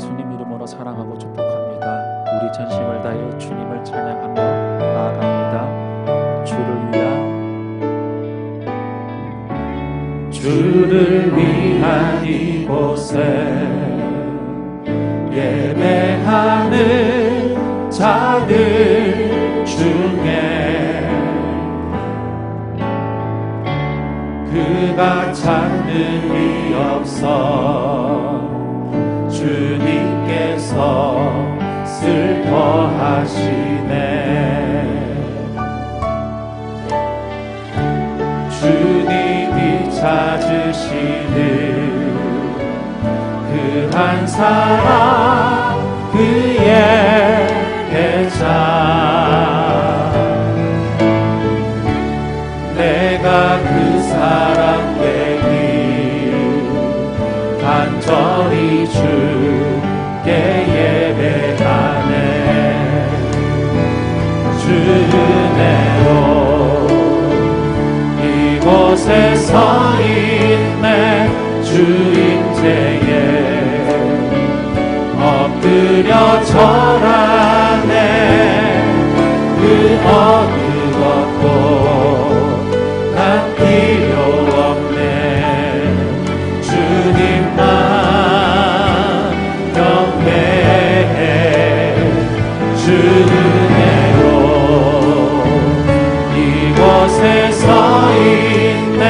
예수님 이름으로 사랑하고 축복합니다. 우리 전심을 다해 주님을 찬양하며 나아갑니다. 주를 위한 이곳에 예배하는 자들 중에 그가 찾는 이 없어 주님께서 슬퍼하시네. 주님이 찾으시는 그 한 사람 그의 계좌 내가 그 사람 되기 간절히 주께 예배하네. 주 은혜로 이곳에 서 있네. 주 임재에 엎드려 절하네. 그 어느 것도 난 필요 없네. 주님만 경배해. 주 은혜로 이곳에 서 있네.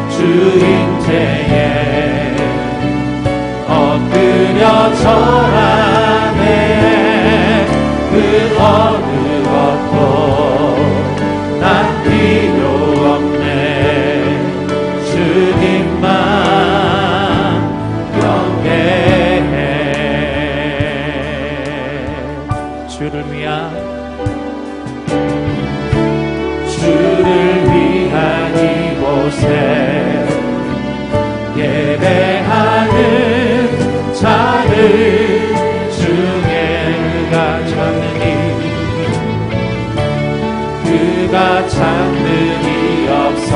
주 임재에 엎드려 절하네. 그 어느 것도 난 필요 없네. 주님만 경배해. 주를 위한 이곳에 예배하는 자들 중에 그가 찾는 이 없어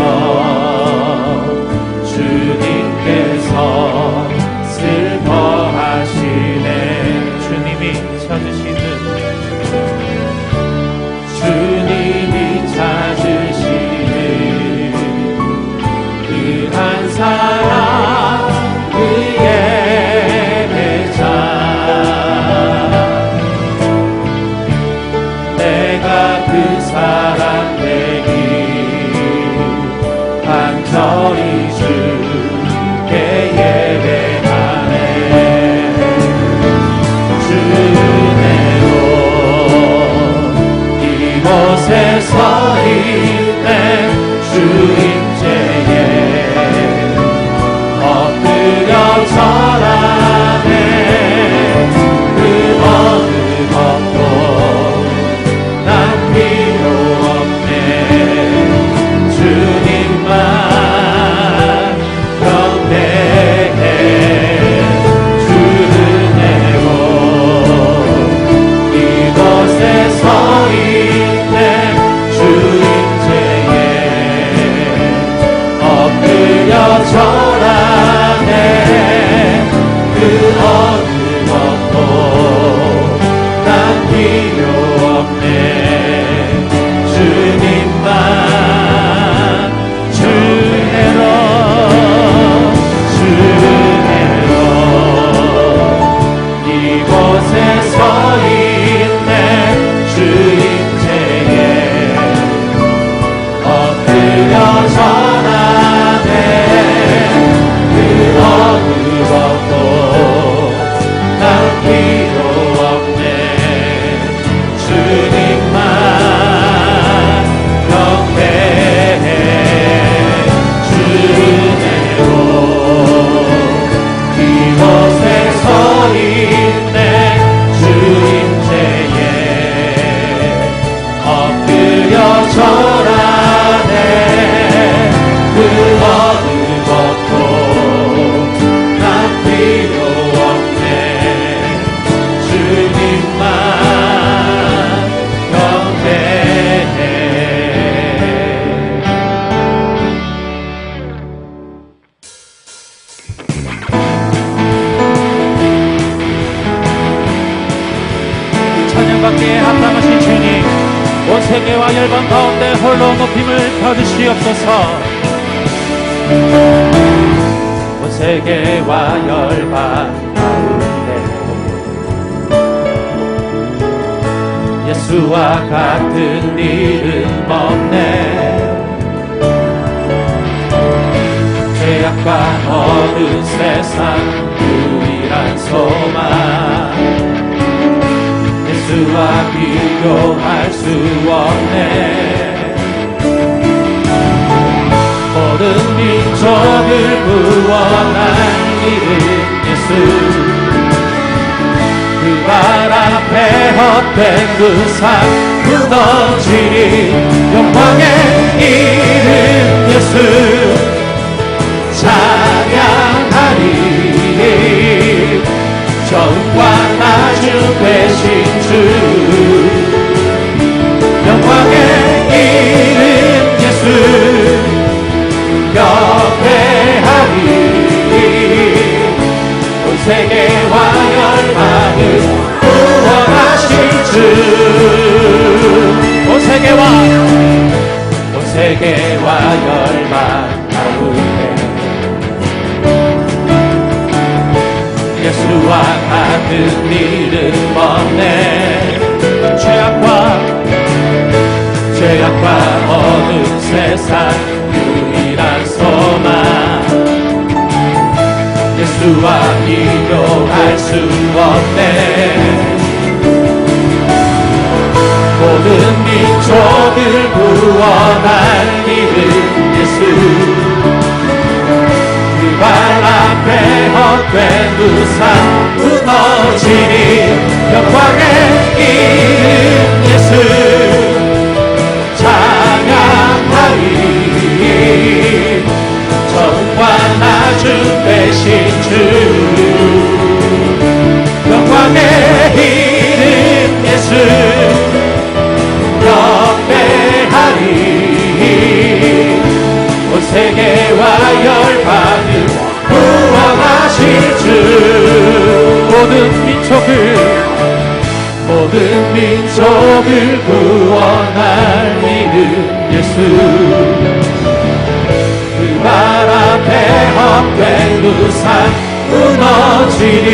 주님께서 슬퍼하시네. 주님이 찾으시는 그 받기에 합당하신 주님, 온 세계와 열방 가운데 홀로 높임을 받으시옵소서. 온 세계와 열방 가운데 예수와 같은 이름 없네. 죄악과 어두운 세상 유일한 소망, 예수와 비교할 수 없네. 모든 민족을 구원한 이름 예수, 그 발 앞에 헛된 그 산 무너지리. 영광의 이름 예수 찬양하리. 처음과 나중 되신 주, 영광의 이름 예수 경배하리. 온 세계와 열방을 구원하신 주, 온 세계와 열방 가운데 예수와 같은 이름 없네. 죄악과 어두운 세상 유일한 소망, 예수와 비교할 수 없네. 모든 민족을 구원할 이름 예수, 그 발 앞에 헛된 우상 무너지니. 영광의 이름 예수 찬양하리. 처음과 나중 되신 주, 영광의 이름 예수 경배하리. 온 세계와 열방을 구원하실 주, 모든 민족을 구원할 이름 예수, 그 발 앞에 헛된 우상 무너지리.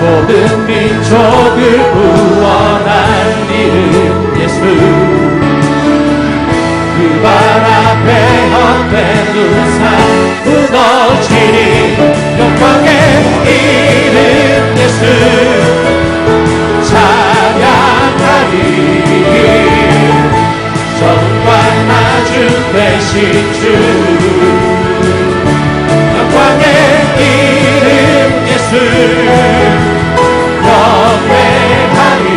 모든 민족을 구원할 이름 예수, 그 발 앞에 헛된 우상 무너지리. 영광의 이름 예수 찬양하리. 처음과 나중 되신 주, 영광의 이름 예수 경배하리.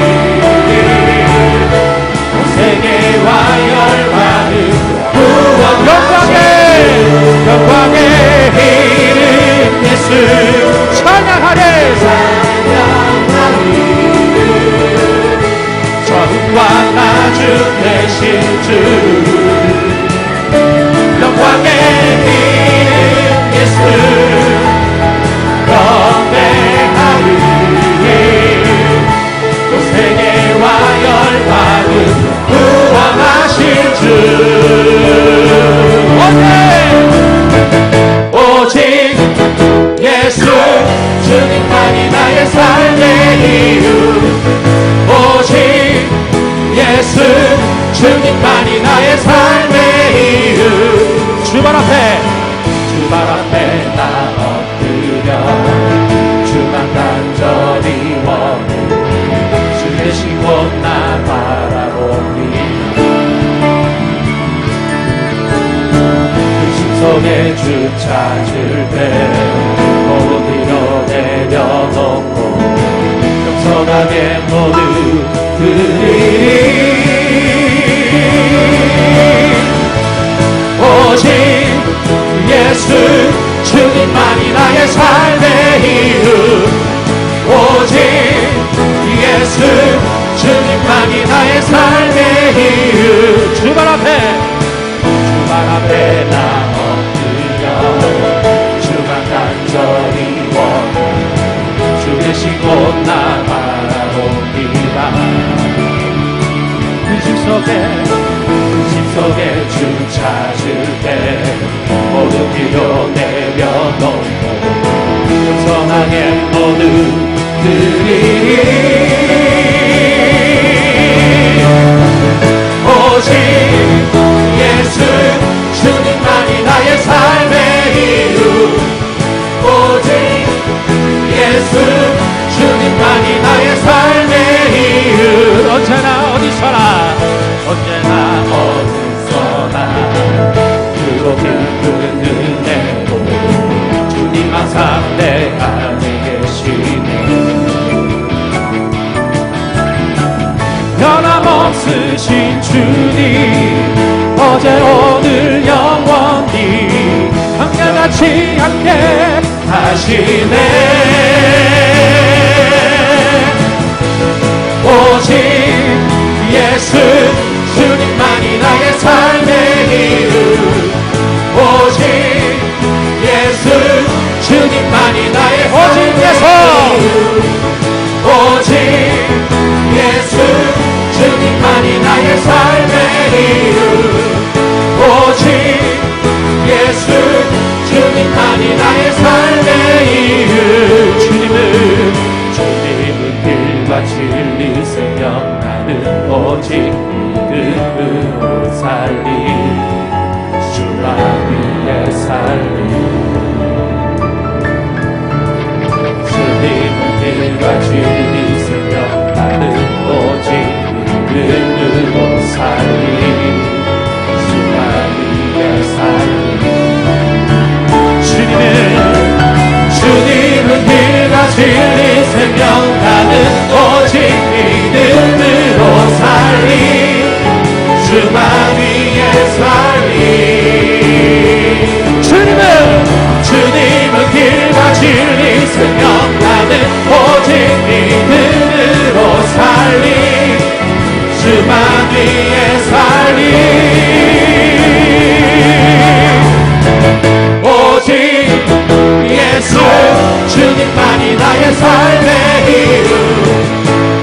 온 세계와 열방을 구원. 영광의 이름 예수 찬양하리. 처음과 나중 되신 주, 영광의 이름 예수 경배하리. 또 세계와 열방을 구원하실 주, 오직 예수 주님만이 나의 삶의 이유. 오직 예수 주님만이 나의 삶의 이유. 주발 앞에 나 엎드려 주만 간절히 원해. 주 대신 곧 나 바라보니. 그 심속에 주 찾을 때 어디로 내려놓고 겸손하게 모두 드리리. 오직 예수 주님만이 나의 삶의 이유. 오직 예수 주님만이 나의 삶의 이유. 주발 앞에 나 엎드려 주만 간절히 원해. 주 대신 곧 나 바라보 겸손하게 모두 드리리. 오직 예수 주님만이 나의 삶의 이유. 오직 예수 주님만이 나의 삶의 이유. 언제나 어디서나 언제나 어디서나 그곳 깊은 은혜로 주님 항상 내 안에 계시네. 변함없으신 주님 어제 오늘 영원히 한결같이 함께 하시네. 오직 예수 주님만이 나의 삶의 이유. 오직 예수 주님만이 나의 오직 예수. 오직 예수 주님만이 나의 삶의 이유. 오직 예수 주님만이 나의 삶의 이유. 주님은 길과 진리 생명. 나는 오직 믿음으로 살리. 주만 위에 살리. 주님은 길과 진리 생명. 나는 오직 믿음으로 살리. 주만 위에 살리. 주님은 길과 진리 생명. 나는 오직 믿음으로 살리. 주만 위에 살리. 주님은 길과 진리 생명. 나는 오직 믿음으로 살리. 주만 위에 살리. 오직 예수 주님만이 나의 삶의 이유.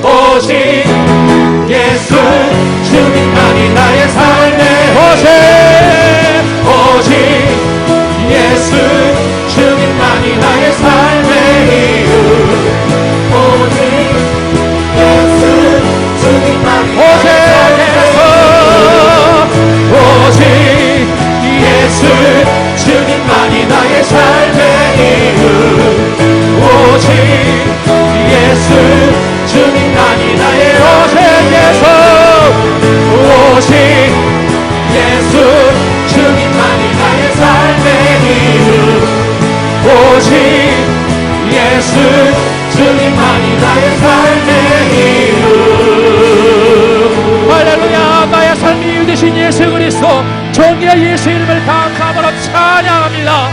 오직 예수 주님만이 나의 삶의 오직 예수 주님만이 나의 삶의 이유. 오직 예수 주님만이 오직 예수 주님만이 나의 삶의 이유. 오직 예수 주님만이 나의 오직 예수 주님만이 나의 삶의 이유. 오직 예수 주님만이 나의 삶의 이유. 할렐루야. 나의 삶의 이유 되신 예수 그리스도 존귀한 예수 이름을 감사함으로 찬양합니다.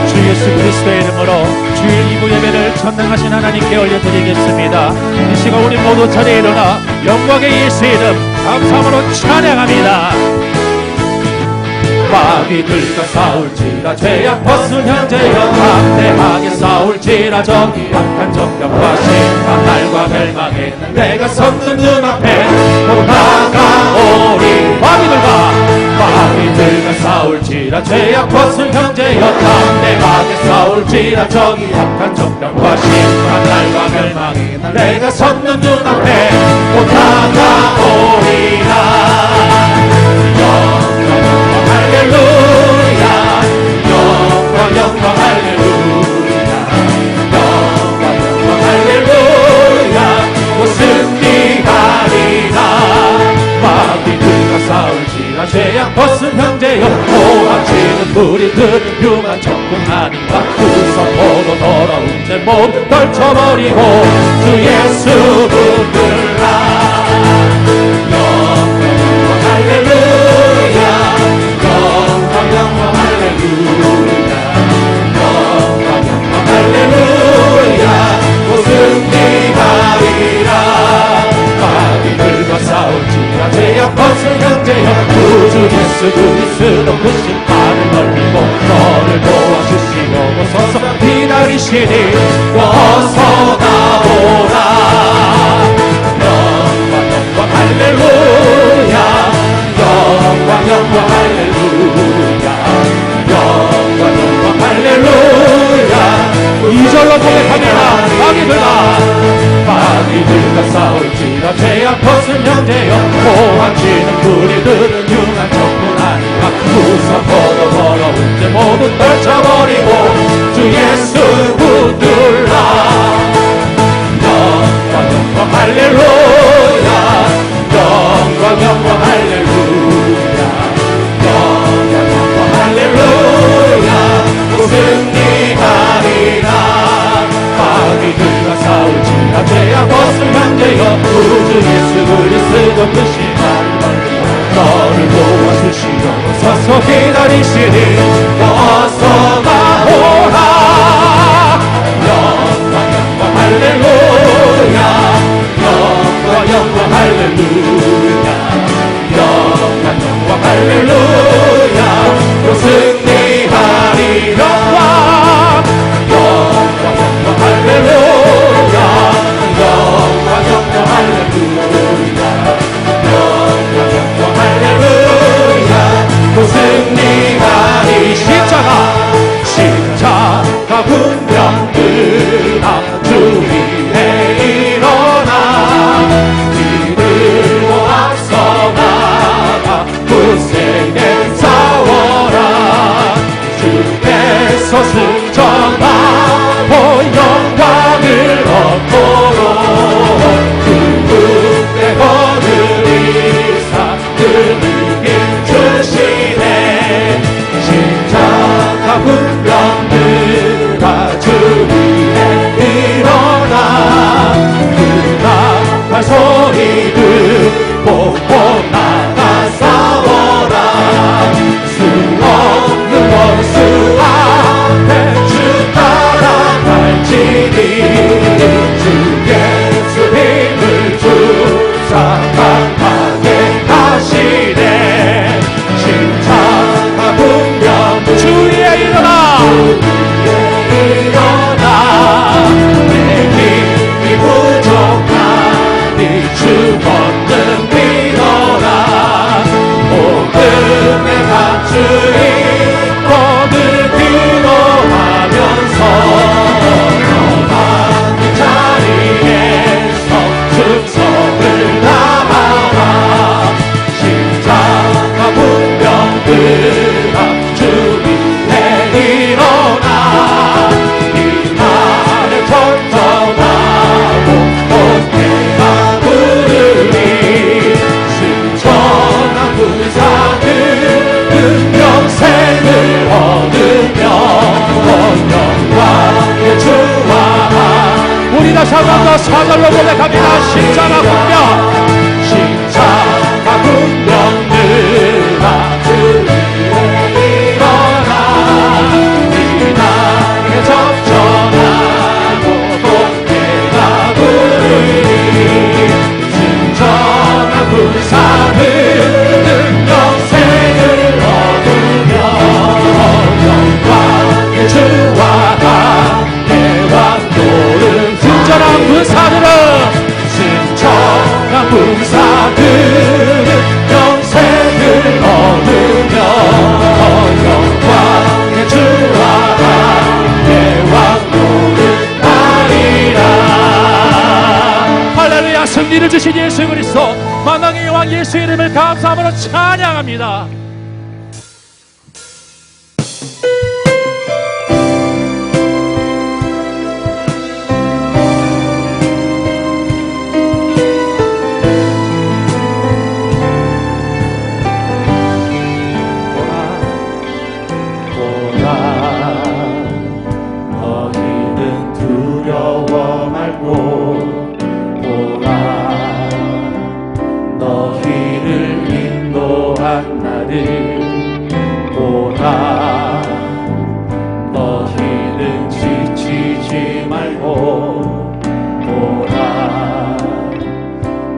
주 예수 그리스도의 이름으로 주일 2부 예배를 전당하신 하나님께 올려드리겠습니다. 이 시간 우리 모두 자리에 일어나 영광의 예수 이름 감사함으로 찬양합니다. 마귀들과 싸울지라 죄악 벗은 현재여 담대하게 싸울지라 저기 약한 정병과 심한 날과 멸망에 내가 섰는 눈앞에 못 나가오리. 마귀들과 싸울지라 죄악 벗은 현재여 담대하게 싸울지라 저기 약한 정병과 심한 날과 멸망에 내가 섰는 눈앞에 못 나가오리라. 할렐루야. 영광 할렐루야. 영광 할렐루야. 오 승리하리라. 마귀들과 싸울지라 죄악 벗은 형제여 오합지는 우리들은 흉한 적군하니까 구성으로 더러운 죄 모두 떨쳐버리고 주 예수 붙들라. 영광 할렐루야. 영광 할렐루야. 영광 할렐루야. 오 승리하리라. 마귀들과 싸울지라 죄악 벗은 형제여 구주 예수 그리스도 그 심판을 멀리고 너를 도와주시려고 서서 기다리시니 어서 나오라. 영광 할렐루야. 영광 할렐루야. 듯이 너를 도와주시려 서서 기다리시니 어서 나오라. 영광 영광 할렐루야. 영광 영광 할렐루야. 영광 영광 할렐루야. 또 승리하리. 영광 영광 영광 할렐루야. 영광 영광 할렐루야. 영광 영광 할렐루야. 또 승리하리. 십자가 군병들아 주 위에 일어나. 이들고 앞서 나가 굳세게 싸워라. 주께서 승천하고 영광을 얻도록 그분의 거느리사 그들에게 주시네. 십자가 군병들아 주 위에 일어나. 그날 소리 듣고 곧 나가 싸워라. 수 없는 원수 앞에 주 따라갈지니 주 예수 힘을 주사 강하게 하시네. 십자가 군병 주 위에 일어나. 내 힘이 부족하니 주 권능 믿어라. 복음의 간주인 모든 기도하면서 너만의 자리에서 충성을 다하라. 십자가 군병들아 주 위에 일어나. 이 날을 전전하고 못해가 부르니 승천한 군사들 영생을 얻으며 영광의 주와 우리 다시 한 번 더 사절로 고백합니다. 십자가 군병 십자가 군병들아 주 위에 일어나. 이 날에 접전하고 못해가 부르니 승천한 군사들 영생을 얻으며 영광의 주와 함께 왕노를 승천한 군사들은 영생을 얻으며 영광의 주와 함께 왕노를 하리라. 할렐루야. 승리를 주신 예수 그리스도 만왕의 왕 예수 이름을 감사함으로 찬양합니다. 너희는 두려워 말고 보라. 너희를 인도한 나를 보라. 너희는 지치지 말고 보라.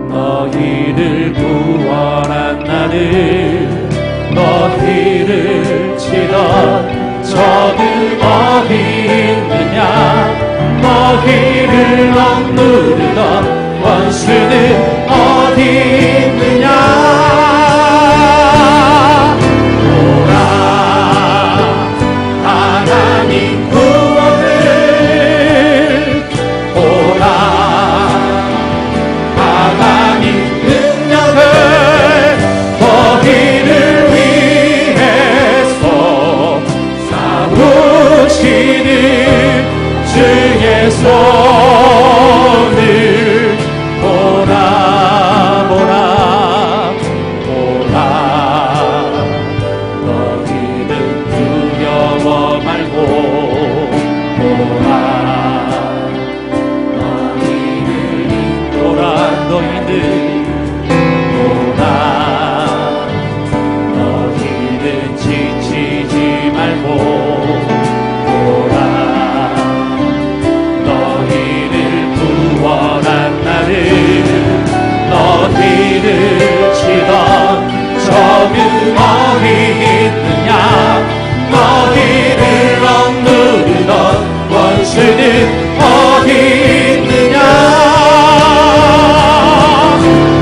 너희를 구원한 나를 너희를 치던 저는 어디 있느냐. 너희를 억누르던 원수는 어디 있느냐. 보라 하나님 구원을 보라 하나님 능력을 너희를 위해서 싸우 너희는 어디 있느냐.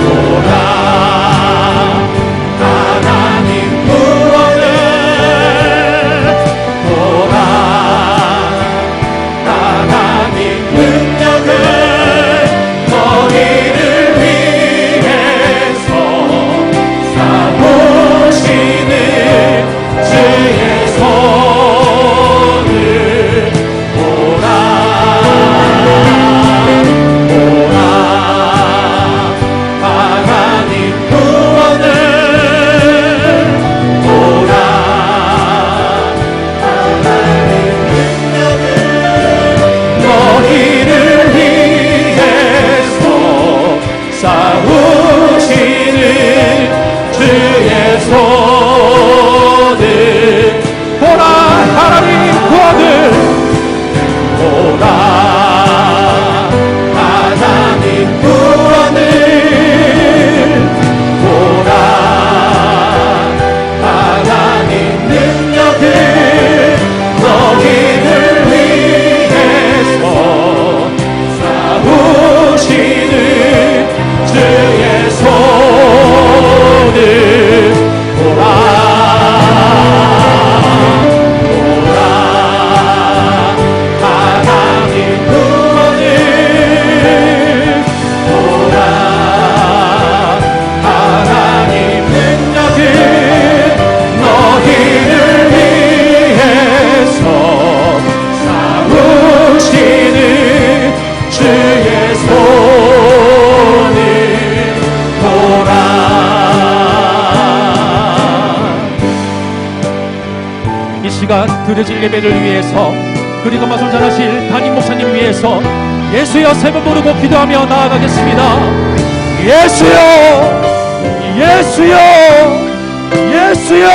보라 하나님 구원을, 보라 하나님 능력을, 너희를 위해서 싸우시는 주의 손을 보라. 보라 하나님 구원을, 보라 하나님 능력을, 너희를 위해서 싸우시는 주의 손을 보라. 하나님 구원을, 보라 하나님 구원을, 보라 하나님 능력을, 너희를 위해서 싸우시는 주의 손을 보라. 보라 하나님 구원을, 보라 하나님 능력을, 너희를 위해서 싸우시는 주의 손을 보라. 이 시간 드려질 예배를 위해서, 그리고 말씀 전하실 담임 목사님 위해서 예수여 세 번 부르고 기도하며 나아가겠습니다. 예수여, 예수여, 예수여.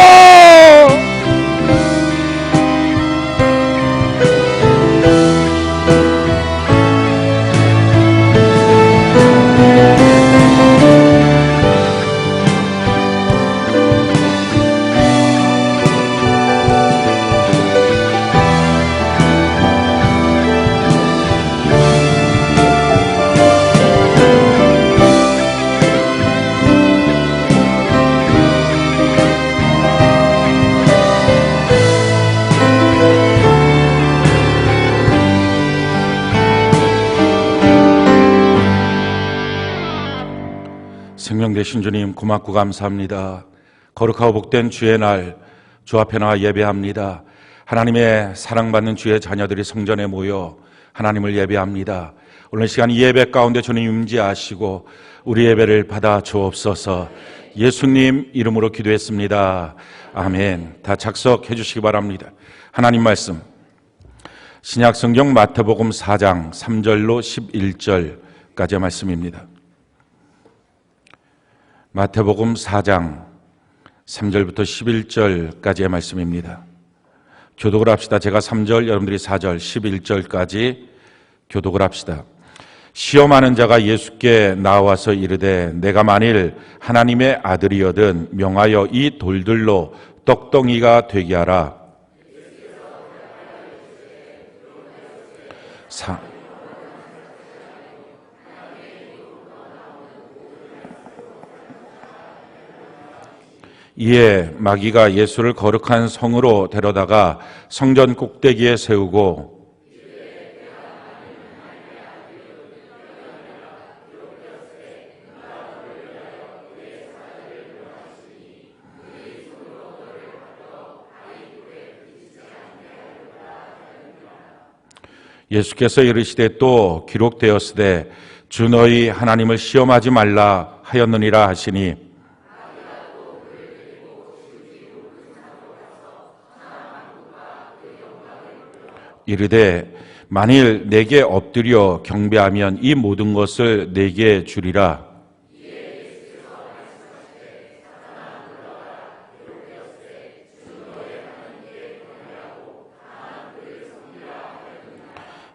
생명 되신 주님 고맙고 감사합니다. 거룩하고 복된 주의 날 주 앞에 나와 예배합니다. 하나님의 사랑받는 주의 자녀들이 성전에 모여 하나님을 예배합니다. 오늘 시간 이 예배 가운데 주님 임재하시고 우리 예배를 받아 주옵소서. 예수님 이름으로 기도했습니다. 아멘. 다 작석해 주시기 바랍니다. 하나님 말씀 신약성경 마태복음 4장 3절로 11절까지의 말씀입니다. 마태복음 4장 3절부터 11절까지의 말씀입니다. 교독을 합시다. 제가 3절, 여러분들이 4절, 11절까지 교독을 합시다. 시험하는 자가 예수께 나와서 이르되 내가 만일 하나님의 아들이여든 명하여 이 돌들로 떡덩이가 되게 하라. 이에 마귀가 예수를 거룩한 성으로 데려다가 성전 꼭대기에 세우고 예수께서 이르시되 또 기록되었으되 주 너희 하나님을 시험하지 말라 하였느니라 하시니 이르되 만일 내게 엎드려 경배하면 이 모든 것을 내게 주리라.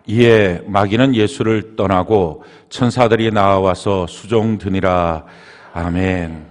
이에 마귀는 예수를 떠나고 천사들이 나와서 수종드니라. 아멘.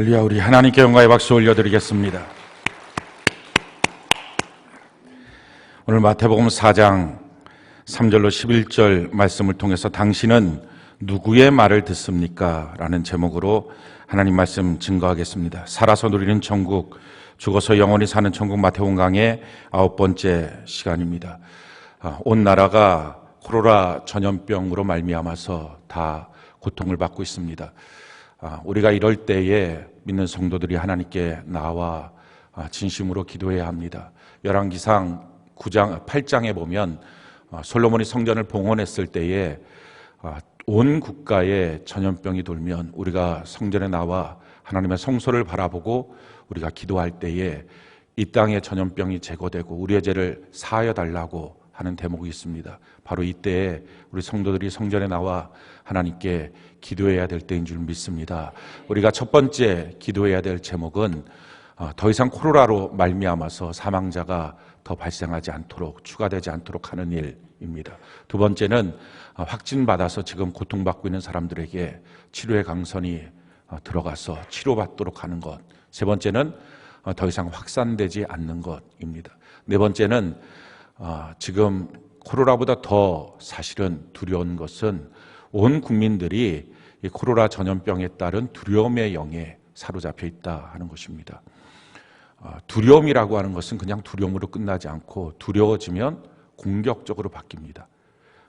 할렐루야. 우리 하나님께 영광의 박수 올려드리겠습니다. 오늘 마태복음 4장 3절로 11절 말씀을 통해서 당신은 누구의 말을 듣습니까? 라는 제목으로 하나님 말씀 증거하겠습니다. 살아서 누리는 천국, 죽어서 영원히 사는 천국 마태복음 강의 9번째 시간입니다. 온 나라가 코로나 전염병으로 말미암아서 다 고통을 받고 있습니다. 우리가 이럴 때에 믿는 성도들이 하나님께 나와 진심으로 기도해야 합니다. 열왕기상 8장에 보면 솔로몬이 성전을 봉헌했을 때에 온 국가에 전염병이 돌면 우리가 성전에 나와 하나님의 성소를 바라보고 우리가 기도할 때에 이 땅의 전염병이 제거되고 우리의 죄를 사하여 달라고 하는 대목이 있습니다. 바로 이때에 우리 성도들이 성전에 나와 하나님께 기도해야 될 때인 줄 믿습니다. 우리가 첫 번째 기도해야 될 제목은 더 이상 코로나로 말미암아서 사망자가 더 발생하지 않도록, 추가되지 않도록 하는 일입니다. 두 번째는 확진받아서 지금 고통받고 있는 사람들에게 치료의 강선이 들어가서 치료받도록 하는 것. 세 번째는 더 이상 확산되지 않는 것입니다. 네 번째는 지금 코로나보다 더 사실은 두려운 것은 온 국민들이 이 코로나 전염병에 따른 두려움의 영에 사로잡혀 있다 하는 것입니다. 두려움이라고 하는 것은 그냥 두려움으로 끝나지 않고 두려워지면 공격적으로 바뀝니다.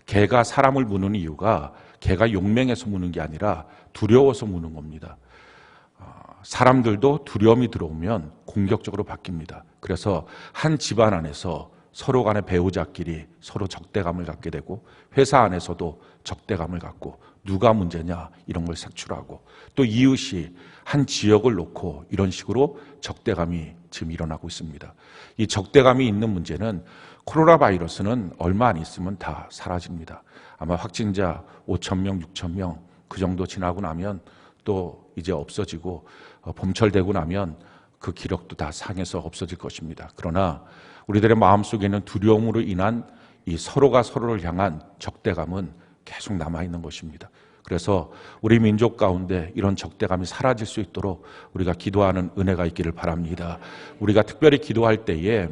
개가 사람을 무는 이유가 개가 용맹해서 무는 게 아니라 두려워서 무는 겁니다. 사람들도 두려움이 들어오면 공격적으로 바뀝니다. 그래서 한 집안 안에서 서로 간의 배우자끼리 서로 적대감을 갖게 되고 회사 안에서도 적대감을 갖고 누가 문제냐 이런 걸 색출하고 또 이웃이 한 지역을 놓고 이런 식으로 적대감이 지금 일어나고 있습니다. 이 적대감이 있는 문제는 코로나 바이러스는 얼마 안 있으면 다 사라집니다. 아마 확진자 5,000명, 6,000명 그 정도 지나고 나면 또 이제 없어지고 봄철되고 나면 그 기록도 다 상해서 없어질 것입니다. 그러나 우리들의 마음속에 있는 두려움으로 인한 이 서로가 서로를 향한 적대감은 계속 남아있는 것입니다. 그래서 우리 민족 가운데 이런 적대감이 사라질 수 있도록 우리가 기도하는 은혜가 있기를 바랍니다. 우리가 특별히 기도할 때에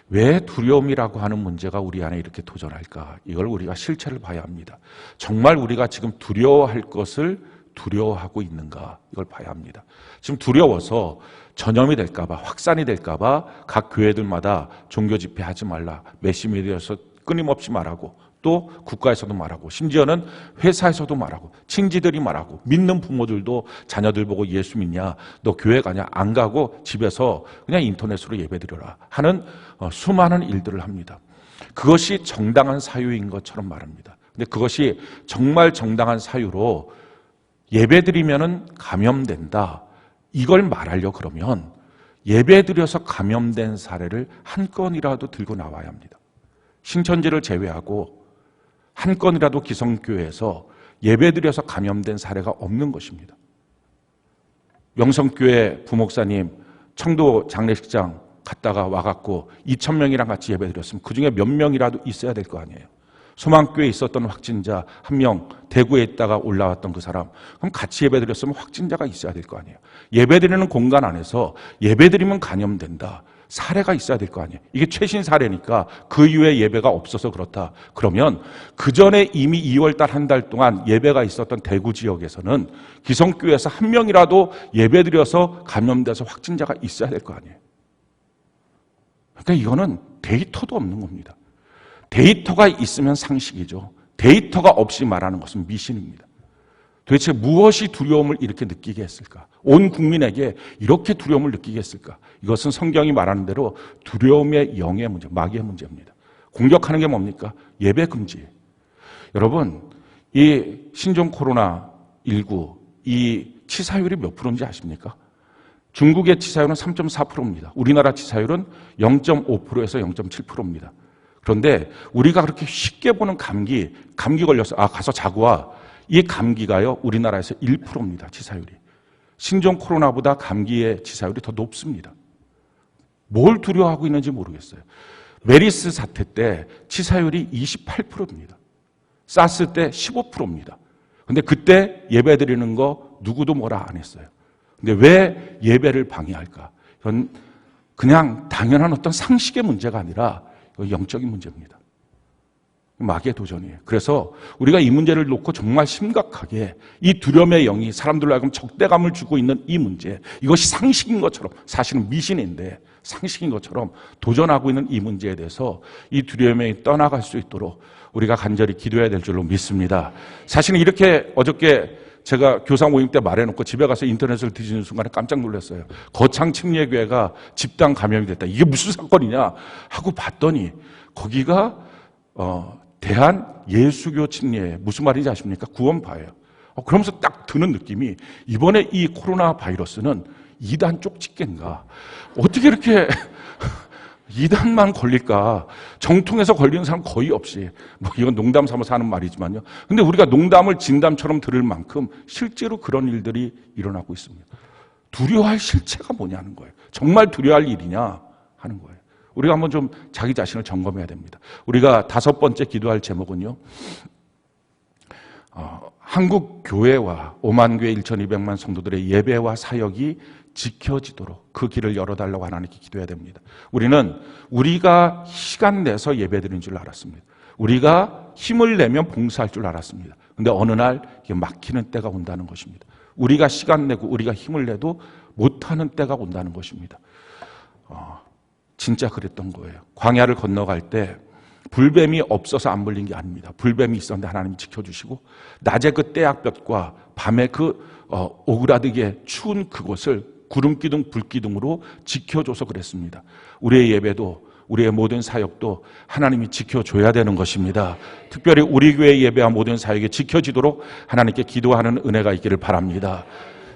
왜 두려움이라고 하는 문제가 우리 안에 이렇게 도전할까? 이걸 우리가 실체를 봐야 합니다. 정말 우리가 지금 두려워할 것을 두려워하고 있는가? 이걸 봐야 합니다. 지금 두려워서 전염이 될까봐, 확산이 될까봐 각 교회들마다 종교 집회 하지 말라, 매시미디어에서 끊임없이 말하고 또 국가에서도 말하고 심지어는 회사에서도 말하고 친지들이 말하고 믿는 부모들도 자녀들 보고 예수 믿냐? 너 교회 가냐? 안 가고 집에서 그냥 인터넷으로 예배드려라 하는 수많은 일들을 합니다. 그것이 정당한 사유인 것처럼 말합니다. 근데 그것이 정말 정당한 사유로 예배드리면은 감염된다. 이걸 말하려 그러면 예배드려서 감염된 사례를 한 건이라도 들고 나와야 합니다. 신천지를 제외하고 한 건이라도 기성교회에서 예배드려서 감염된 사례가 없는 것입니다. 명성교회 부목사님 청도 장례식장 갔다가 와갖고 2,000명이랑 같이 예배드렸으면 그중에 몇 명이라도 있어야 될 거 아니에요. 소망교회에 있었던 확진자 한 명, 대구에 있다가 올라왔던 그 사람, 그럼 같이 예배드렸으면 확진자가 있어야 될 거 아니에요. 예배드리는 공간 안에서 예배드리면 감염된다. 사례가 있어야 될 거 아니에요. 이게 최신 사례니까 그 이후에 예배가 없어서 그렇다. 그러면 그 전에 이미 2월달 한 달 동안 예배가 있었던 대구 지역에서는 기성교회에서 한 명이라도 예배드려서 감염돼서 확진자가 있어야 될 거 아니에요. 그러니까 이거는 데이터도 없는 겁니다. 데이터가 있으면 상식이죠. 데이터가 없이 말하는 것은 미신입니다. 도대체 무엇이 두려움을 이렇게 느끼게 했을까? 온 국민에게 이렇게 두려움을 느끼게 했을까? 이것은 성경이 말하는 대로 두려움의 영의 문제, 마귀의 문제입니다. 공격하는 게 뭡니까? 예배 금지. 여러분, 이 신종 코로나19 이 치사율이 몇 프로인지 아십니까? 중국의 치사율은 3.4%입니다. 우리나라 치사율은 0.5%에서 0.7%입니다. 그런데 우리가 그렇게 쉽게 보는 감기 걸려서 가서 자고 와. 이 감기가요 우리나라에서 1%입니다. 치사율이. 신종 코로나보다 감기의 치사율이 더 높습니다. 뭘 두려워하고 있는지 모르겠어요. 메리스 사태 때 치사율이 28%입니다. 사스 때 15%입니다. 근데 그때 예배 드리는 거 누구도 뭐라 안 했어요. 근데 왜 예배를 방해할까? 이건 그냥 당연한 어떤 상식의 문제가 아니라 영적인 문제입니다. 마귀의 도전이에요. 그래서 우리가 이 문제를 놓고 정말 심각하게 이 두려움의 영이 사람들로 하여금 적대감을 주고 있는 이 문제, 이것이 상식인 것처럼, 사실은 미신인데 상식인 것처럼 도전하고 있는 이 문제에 대해서 이 두려움의 영이 떠나갈 수 있도록 우리가 간절히 기도해야 될 줄로 믿습니다. 사실은 이렇게 어저께 제가 교사 모임 때 말해놓고 집에 가서 인터넷을 뒤지는 순간에 깜짝 놀랐어요. 거창 침례교회가 집단 감염이 됐다. 이게 무슨 사건이냐 하고 봤더니 거기가 대한 예수교 침례, 무슨 말인지 아십니까? 구원파예요. 그러면서 딱 드는 느낌이, 이번에 이 코로나 바이러스는 2단 쪽집게인가? 어떻게 이렇게 2단만 걸릴까? 정통에서 걸리는 사람 거의 없이. 이건 농담 삼아서 하는 말이지만요. 근데 우리가 농담을 진담처럼 들을 만큼 실제로 그런 일들이 일어나고 있습니다. 두려워할 실체가 뭐냐는 거예요. 정말 두려워할 일이냐 하는 거예요. 우리가 한번 좀 자기 자신을 점검해야 됩니다. 우리가 5번째 기도할 제목은요, 한국 교회와 5만 교회 1,200만 성도들의 예배와 사역이 지켜지도록 그 길을 열어달라고 하나님께 기도해야 됩니다. 우리는 우리가 시간 내서 예배드리는 줄 알았습니다. 우리가 힘을 내면 봉사할 줄 알았습니다. 그런데 어느 날 이게 막히는 때가 온다는 것입니다. 우리가 시간 내고 우리가 힘을 내도 못하는 때가 온다는 것입니다. 진짜 그랬던 거예요. 광야를 건너갈 때 불뱀이 없어서 안 물린 게 아닙니다. 불뱀이 있었는데 하나님이 지켜주시고, 낮에 그 떼약볕과 밤에 그 오그라들게 추운 그곳을 구름기둥 불기둥으로 지켜줘서 그랬습니다. 우리의 예배도, 우리의 모든 사역도 하나님이 지켜줘야 되는 것입니다. 특별히 우리 교회 예배와 모든 사역이 지켜지도록 하나님께 기도하는 은혜가 있기를 바랍니다.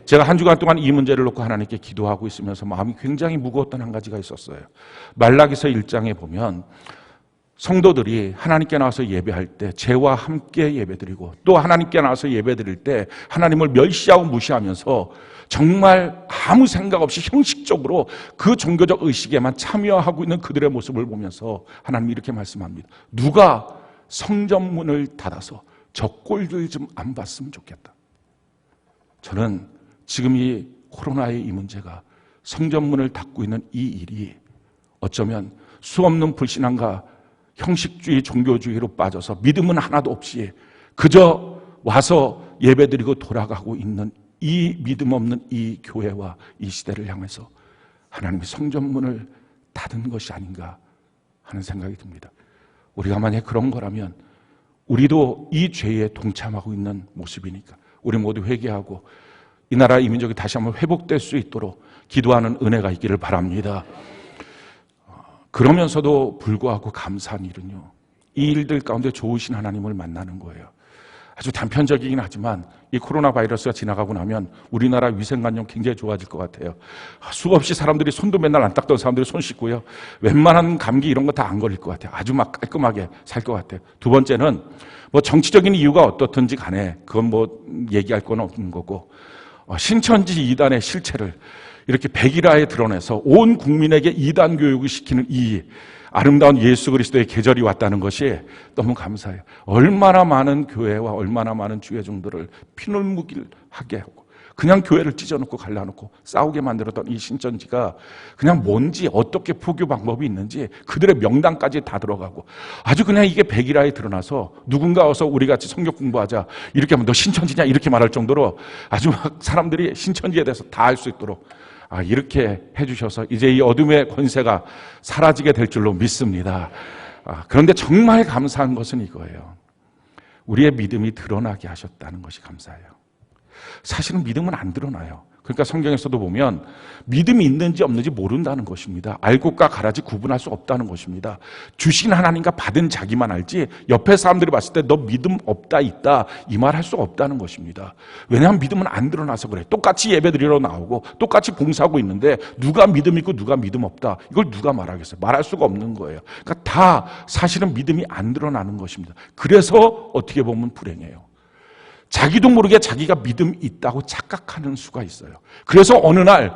제가 한 주간 동안 이 문제를 놓고 하나님께 기도하고 있으면서 마음이 굉장히 무거웠던 한 가지가 있었어요. 말라기서 1장에 보면 성도들이 하나님께 나와서 예배할 때 죄와 함께 예배드리고, 또 하나님께 나와서 예배드릴 때 하나님을 멸시하고 무시하면서 정말 아무 생각 없이 형식적으로 그 종교적 의식에만 참여하고 있는 그들의 모습을 보면서 하나님이 이렇게 말씀합니다. 누가 성전문을 닫아서 저 꼴들 좀 안 봤으면 좋겠다. 저는 지금 이 코로나의 이 문제가, 성전문을 닫고 있는 이 일이 어쩌면 수없는 불신앙과 형식주의 종교주의로 빠져서 믿음은 하나도 없이 그저 와서 예배드리고 돌아가고 있는 이 믿음 없는 이 교회와 이 시대를 향해서 하나님이 성전문을 닫은 것이 아닌가 하는 생각이 듭니다. 우리가 만약에 그런 거라면 우리도 이 죄에 동참하고 있는 모습이니까 우리 모두 회개하고 이 나라 이 민족이 다시 한번 회복될 수 있도록 기도하는 은혜가 있기를 바랍니다. 그러면서도 불구하고 감사한 일은요, 이 일들 가운데 좋으신 하나님을 만나는 거예요. 아주 단편적이긴 하지만 이 코로나 바이러스가 지나가고 나면 우리나라 위생관념 굉장히 좋아질 것 같아요. 수없이 사람들이 손도 맨날 안 닦던 사람들이 손 씻고요, 웬만한 감기 이런 거 다 안 걸릴 것 같아요. 아주 막 깔끔하게 살 것 같아요. 두 번째는 뭐 정치적인 이유가 어떻든지 간에 그건 뭐 얘기할 건 없는 거고, 신천지 이단의 실체를 이렇게 백일화에 드러내서 온 국민에게 이단 교육을 시키는 이 아름다운 예수 그리스도의 계절이 왔다는 것이 너무 감사해요. 얼마나 많은 교회와 얼마나 많은 주의 종들을 피눈물하게 하고 그냥 교회를 찢어놓고 갈라놓고 싸우게 만들었던 이 신천지가 그냥 뭔지 어떻게 포교 방법이 있는지 그들의 명단까지 다 들어가고 아주 그냥 이게 백일화에 드러나서 누군가 와서 우리같이 성경 공부하자 이렇게 하면 너 신천지냐 이렇게 말할 정도로 아주 막 사람들이 신천지에 대해서 다 알 수 있도록 이렇게 해주셔서 이제 이 어둠의 권세가 사라지게 될 줄로 믿습니다. 그런데 정말 감사한 것은 이거예요. 우리의 믿음이 드러나게 하셨다는 것이 감사해요. 사실은 믿음은 안 드러나요. 그러니까 성경에서도 보면 믿음이 있는지 없는지 모른다는 것입니다. 알곡과 가라지 구분할 수 없다는 것입니다. 주신 하나님과 받은 자기만 알지 옆에 사람들이 봤을 때 너 믿음 없다 있다 이 말 할 수가 없다는 것입니다. 왜냐하면 믿음은 안 드러나서 그래. 똑같이 예배드리러 나오고 똑같이 봉사하고 있는데 누가 믿음 있고 누가 믿음 없다 이걸 누가 말하겠어요. 말할 수가 없는 거예요. 그러니까 다 사실은 믿음이 안 드러나는 것입니다. 그래서 어떻게 보면 불행해요. 자기도 모르게 자기가 믿음이 있다고 착각하는 수가 있어요. 그래서 어느 날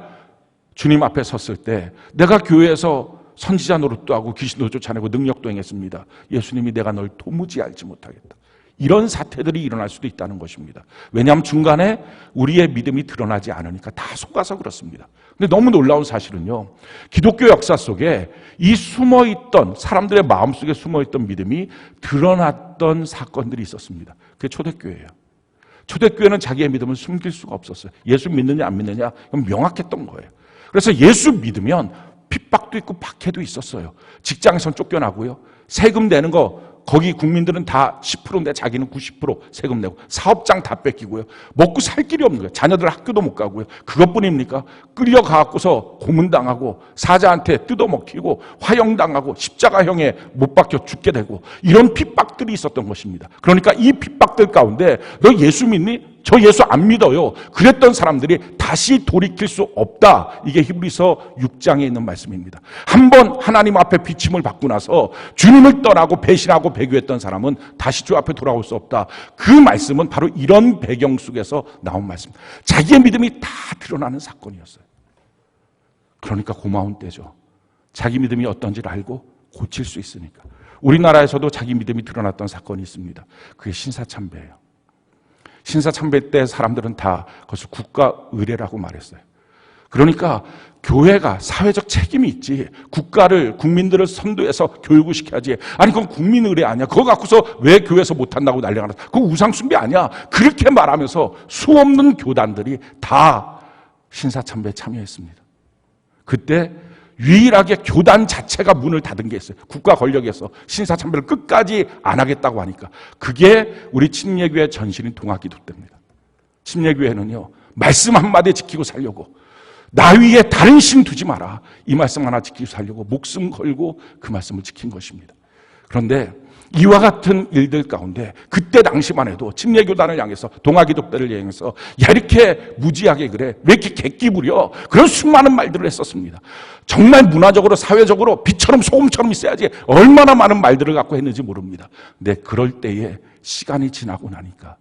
주님 앞에 섰을 때 내가 교회에서 선지자 노릇도 하고 귀신도 쫓아내고 능력도 행했습니다. 예수님이 내가 널 도무지 알지 못하겠다. 이런 사태들이 일어날 수도 있다는 것입니다. 왜냐하면 중간에 우리의 믿음이 드러나지 않으니까 다 속아서 그렇습니다. 근데 너무 놀라운 사실은요, 기독교 역사 속에 이 숨어있던, 사람들의 마음속에 숨어있던 믿음이 드러났던 사건들이 있었습니다. 그게 초대교회예요. 초대교회는 자기의 믿음을 숨길 수가 없었어요. 예수 믿느냐 안 믿느냐 그건 명확했던 거예요. 그래서 예수 믿으면 핍박도 있고 박해도 있었어요. 직장에선 쫓겨나고요. 세금 내는 거 거기 국민들은 다 10%인데 자기는 90% 세금 내고, 사업장 다 뺏기고요. 먹고 살 길이 없는 거예요. 자녀들 학교도 못 가고요. 그것뿐입니까? 끌려가갖고서 고문당하고 사자한테 뜯어먹히고 화형당하고 십자가형에 못 박혀 죽게 되고, 이런 핍박들이 있었던 것입니다. 그러니까 이 핍박들 가운데 너 예수 믿니? 저 예수 안 믿어요. 그랬던 사람들이 다시 돌이킬 수 없다. 이게 히브리서 6장에 있는 말씀입니다. 한번 하나님 앞에 비침을 받고 나서 주님을 떠나고 배신하고 배교했던 사람은 다시 주 앞에 돌아올 수 없다. 그 말씀은 바로 이런 배경 속에서 나온 말씀입니다. 자기의 믿음이 다 드러나는 사건이었어요. 그러니까 고마운 때죠. 자기 믿음이 어떤지를 알고 고칠 수 있으니까. 우리나라에서도 자기 믿음이 드러났던 사건이 있습니다. 그게 신사참배예요. 신사참배 때 사람들은 다 그것을 국가의례라고 말했어요. 그러니까 교회가 사회적 책임이 있지, 국가를, 국민들을 선도해서 교육을 시켜야지. 아니 그건 국민의례 아니야. 그거 갖고서 왜 교회에서 못한다고 난리가 났어. 그거 우상숭배 아니야. 그렇게 말하면서 수없는 교단들이 다 신사참배에 참여했습니다. 그때 유일하게 교단 자체가 문을 닫은 게 있어요. 국가 권력에서 신사참배를 끝까지 안 하겠다고 하니까. 그게 우리 침례교회 전신인 동아기도 때입니다. 침례교회는요, 말씀 한마디 지키고 살려고, 나 위에 다른 신 두지 마라, 이 말씀 하나 지키고 살려고 목숨 걸고 그 말씀을 지킨 것입니다. 그런데 이와 같은 일들 가운데 그때 당시만 해도 침례교단을 향해서, 동아기독대를 향해서 야 이렇게 무지하게 그래, 왜 이렇게 객기 부려, 그런 수많은 말들을 했었습니다. 정말 문화적으로 사회적으로 빛처럼 소금처럼 있어야지 얼마나 많은 말들을 갖고 했는지 모릅니다. 근데 그럴 때에 시간이 지나고 나니까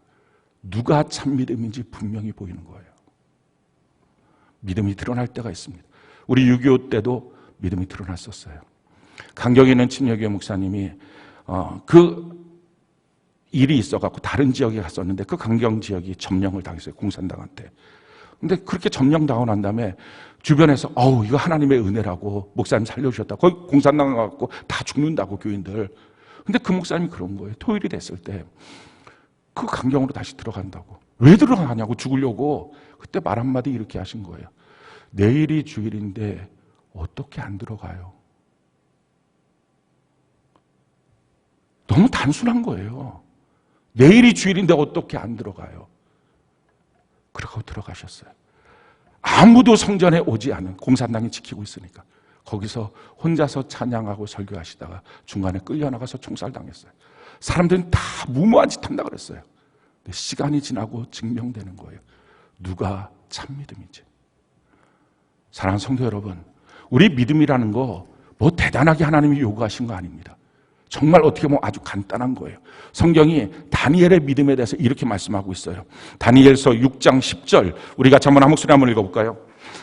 누가 참 믿음인지 분명히 보이는 거예요. 믿음이 드러날 때가 있습니다. 우리 6.25 때도 믿음이 드러났었어요. 강경에 있는 침례교회 목사님이 그 일이 있어갖고 다른 지역에 갔었는데 그 강경 지역이 점령을 당했어요. 공산당한테. 근데 그렇게 점령당하고 난 다음에 주변에서 이거 하나님의 은혜라고 목사님 살려주셨다. 거기 공산당 가갖고 다 죽는다고 교인들. 근데 그 목사님이 그런 거예요. 토요일이 됐을 때 그 강경으로 다시 들어간다고. 왜 들어가냐고, 죽으려고. 그때 말 한마디 이렇게 하신 거예요. 내일이 주일인데 어떻게 안 들어가요? 너무 단순한 거예요. 내일이 주일인데 어떻게 안 들어가요? 그러고 들어가셨어요. 아무도 성전에 오지 않은, 공산당이 지키고 있으니까 거기서 혼자서 찬양하고 설교하시다가 중간에 끌려나가서 총살당했어요. 사람들은 다 무모한 짓 한다 그랬어요. 근데 시간이 지나고 증명되는 거예요. 누가 참 믿음인지. 사랑하는 성도 여러분, 우리 믿음이라는 거 뭐 대단하게 하나님이 요구하신 거 아닙니다. 정말 어떻게 보면 아주 간단한 거예요. 성경이 다니엘의 믿음에 대해서 이렇게 말씀하고 있어요. 다니엘서 6장 10절, 우리 같이 한번 한 목소리 한번 읽어볼까요?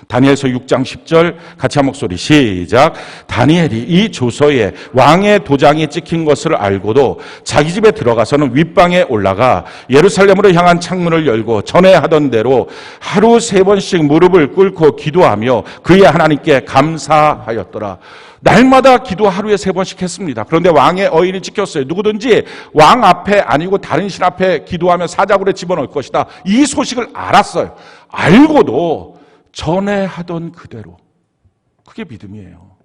다니엘서 6장 10절 같이 한 목소리 시작. 다니엘이 이 조서에 왕의 도장이 찍힌 것을 알고도 자기 집에 들어가서는 윗방에 올라가 예루살렘으로 향한 창문을 열고 전에 하던 대로 하루 3번씩 무릎을 꿇고 기도하며 그의 하나님께 감사하였더라. 날마다 기도 하루에 3번씩 했습니다. 그런데 왕의 어인이 지켰어요. 누구든지 왕 앞에 아니고 다른 신 앞에 기도하면 사자굴에 집어넣을 것이다. 이 소식을 알았어요. 알고도 전에 하던 그대로. 그게 믿음이에요.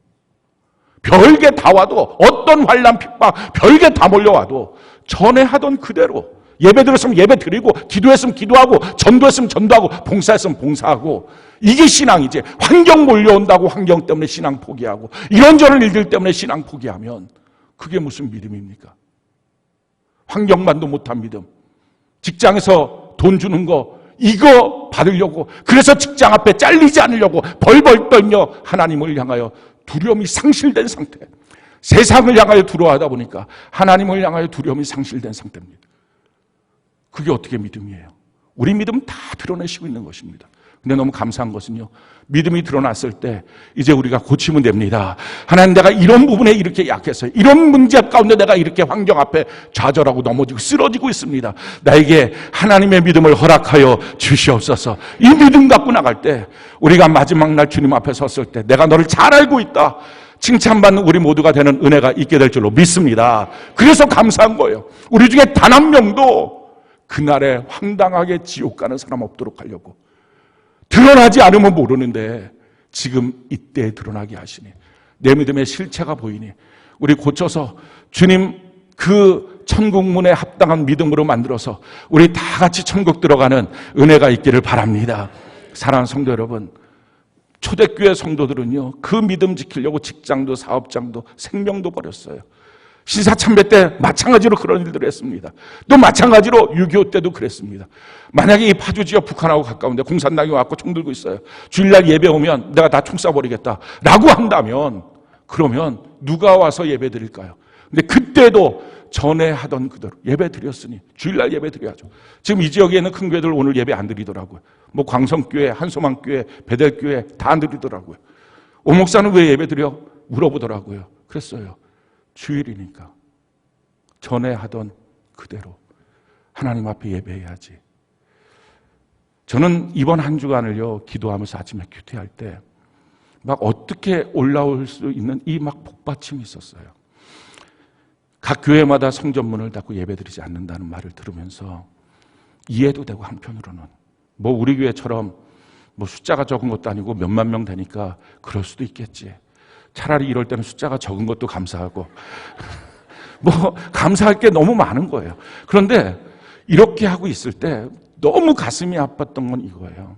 별게 다 와도, 어떤 환난 핍박 별게 다 몰려와도 전에 하던 그대로, 예배 드렸으면 예배 드리고, 기도했으면 기도하고, 전도했으면 전도하고, 봉사했으면 봉사하고. 이게 신앙이지. 환경 몰려온다고 환경 때문에 신앙 포기하고, 이런저런 일들 때문에 신앙 포기하면 그게 무슨 믿음입니까? 환경만도 못한 믿음. 직장에서 돈 주는 거 이거 받으려고, 그래서 직장 앞에 잘리지 않으려고 벌벌 떨며 하나님을 향하여 두려움이 상실된 상태. 세상을 향하여 두려워하다 보니까 하나님을 향하여 두려움이 상실된 상태입니다. 그게 어떻게 믿음이에요? 우리 믿음 다 드러내시고 있는 것입니다. 근데 너무 감사한 것은요, 믿음이 드러났을 때 이제 우리가 고치면 됩니다. 하나님, 내가 이런 부분에 이렇게 약했어요. 이런 문제 가운데 내가 이렇게 환경 앞에 좌절하고 넘어지고 쓰러지고 있습니다. 나에게 하나님의 믿음을 허락하여 주시옵소서. 이 믿음 갖고 나갈 때, 우리가 마지막 날 주님 앞에 섰을 때 내가 너를 잘 알고 있다, 칭찬받는 우리 모두가 되는 은혜가 있게 될 줄로 믿습니다. 그래서 감사한 거예요. 우리 중에 단 한 명도 그날에 황당하게 지옥 가는 사람 없도록 하려고. 드러나지 않으면 모르는데 지금 이때 드러나게 하시니, 내 믿음의 실체가 보이니 우리 고쳐서 주님 그 천국문에 합당한 믿음으로 만들어서 우리 다 같이 천국 들어가는 은혜가 있기를 바랍니다. 사랑하는 성도 여러분, 초대교회 성도들은요, 그 믿음 지키려고 직장도 사업장도 생명도 버렸어요. 신사참배 때 마찬가지로 그런 일들을 했습니다. 또 마찬가지로 6.25 때도 그랬습니다. 만약에 이 파주 지역 북한하고 가까운데 공산당이 왔고 총 들고 있어요. 주일날 예배 오면 내가 다 총 쏴버리겠다 라고 한다면, 그러면 누가 와서 예배 드릴까요? 근데 그때도 전에 하던 그대로 예배 드렸으니 주일날 예배 드려야죠. 지금 이 지역에 있는 큰 교회들 오늘 예배 안 드리더라고요. 뭐 광성교회, 한소망교회, 베델교회 다 안 드리더라고요. 오 목사는 왜 예배 드려? 물어보더라고요. 그랬어요. 주일이니까 전에 하던 그대로 하나님 앞에 예배해야지. 저는 이번 한 주간을요, 기도하면서 아침에 큐티할 때 막 어떻게 올라올 수 있는 이 막 복받침이 있었어요. 각 교회마다 성전문을 닫고 예배드리지 않는다는 말을 들으면서 이해도 되고, 한편으로는 뭐 우리 교회처럼 뭐 숫자가 적은 것도 아니고 몇만 명 되니까 그럴 수도 있겠지. 차라리 이럴 때는 숫자가 적은 것도 감사하고 뭐 감사할 게 너무 많은 거예요. 그런데 이렇게 하고 있을 때 너무 가슴이 아팠던 건 이거예요.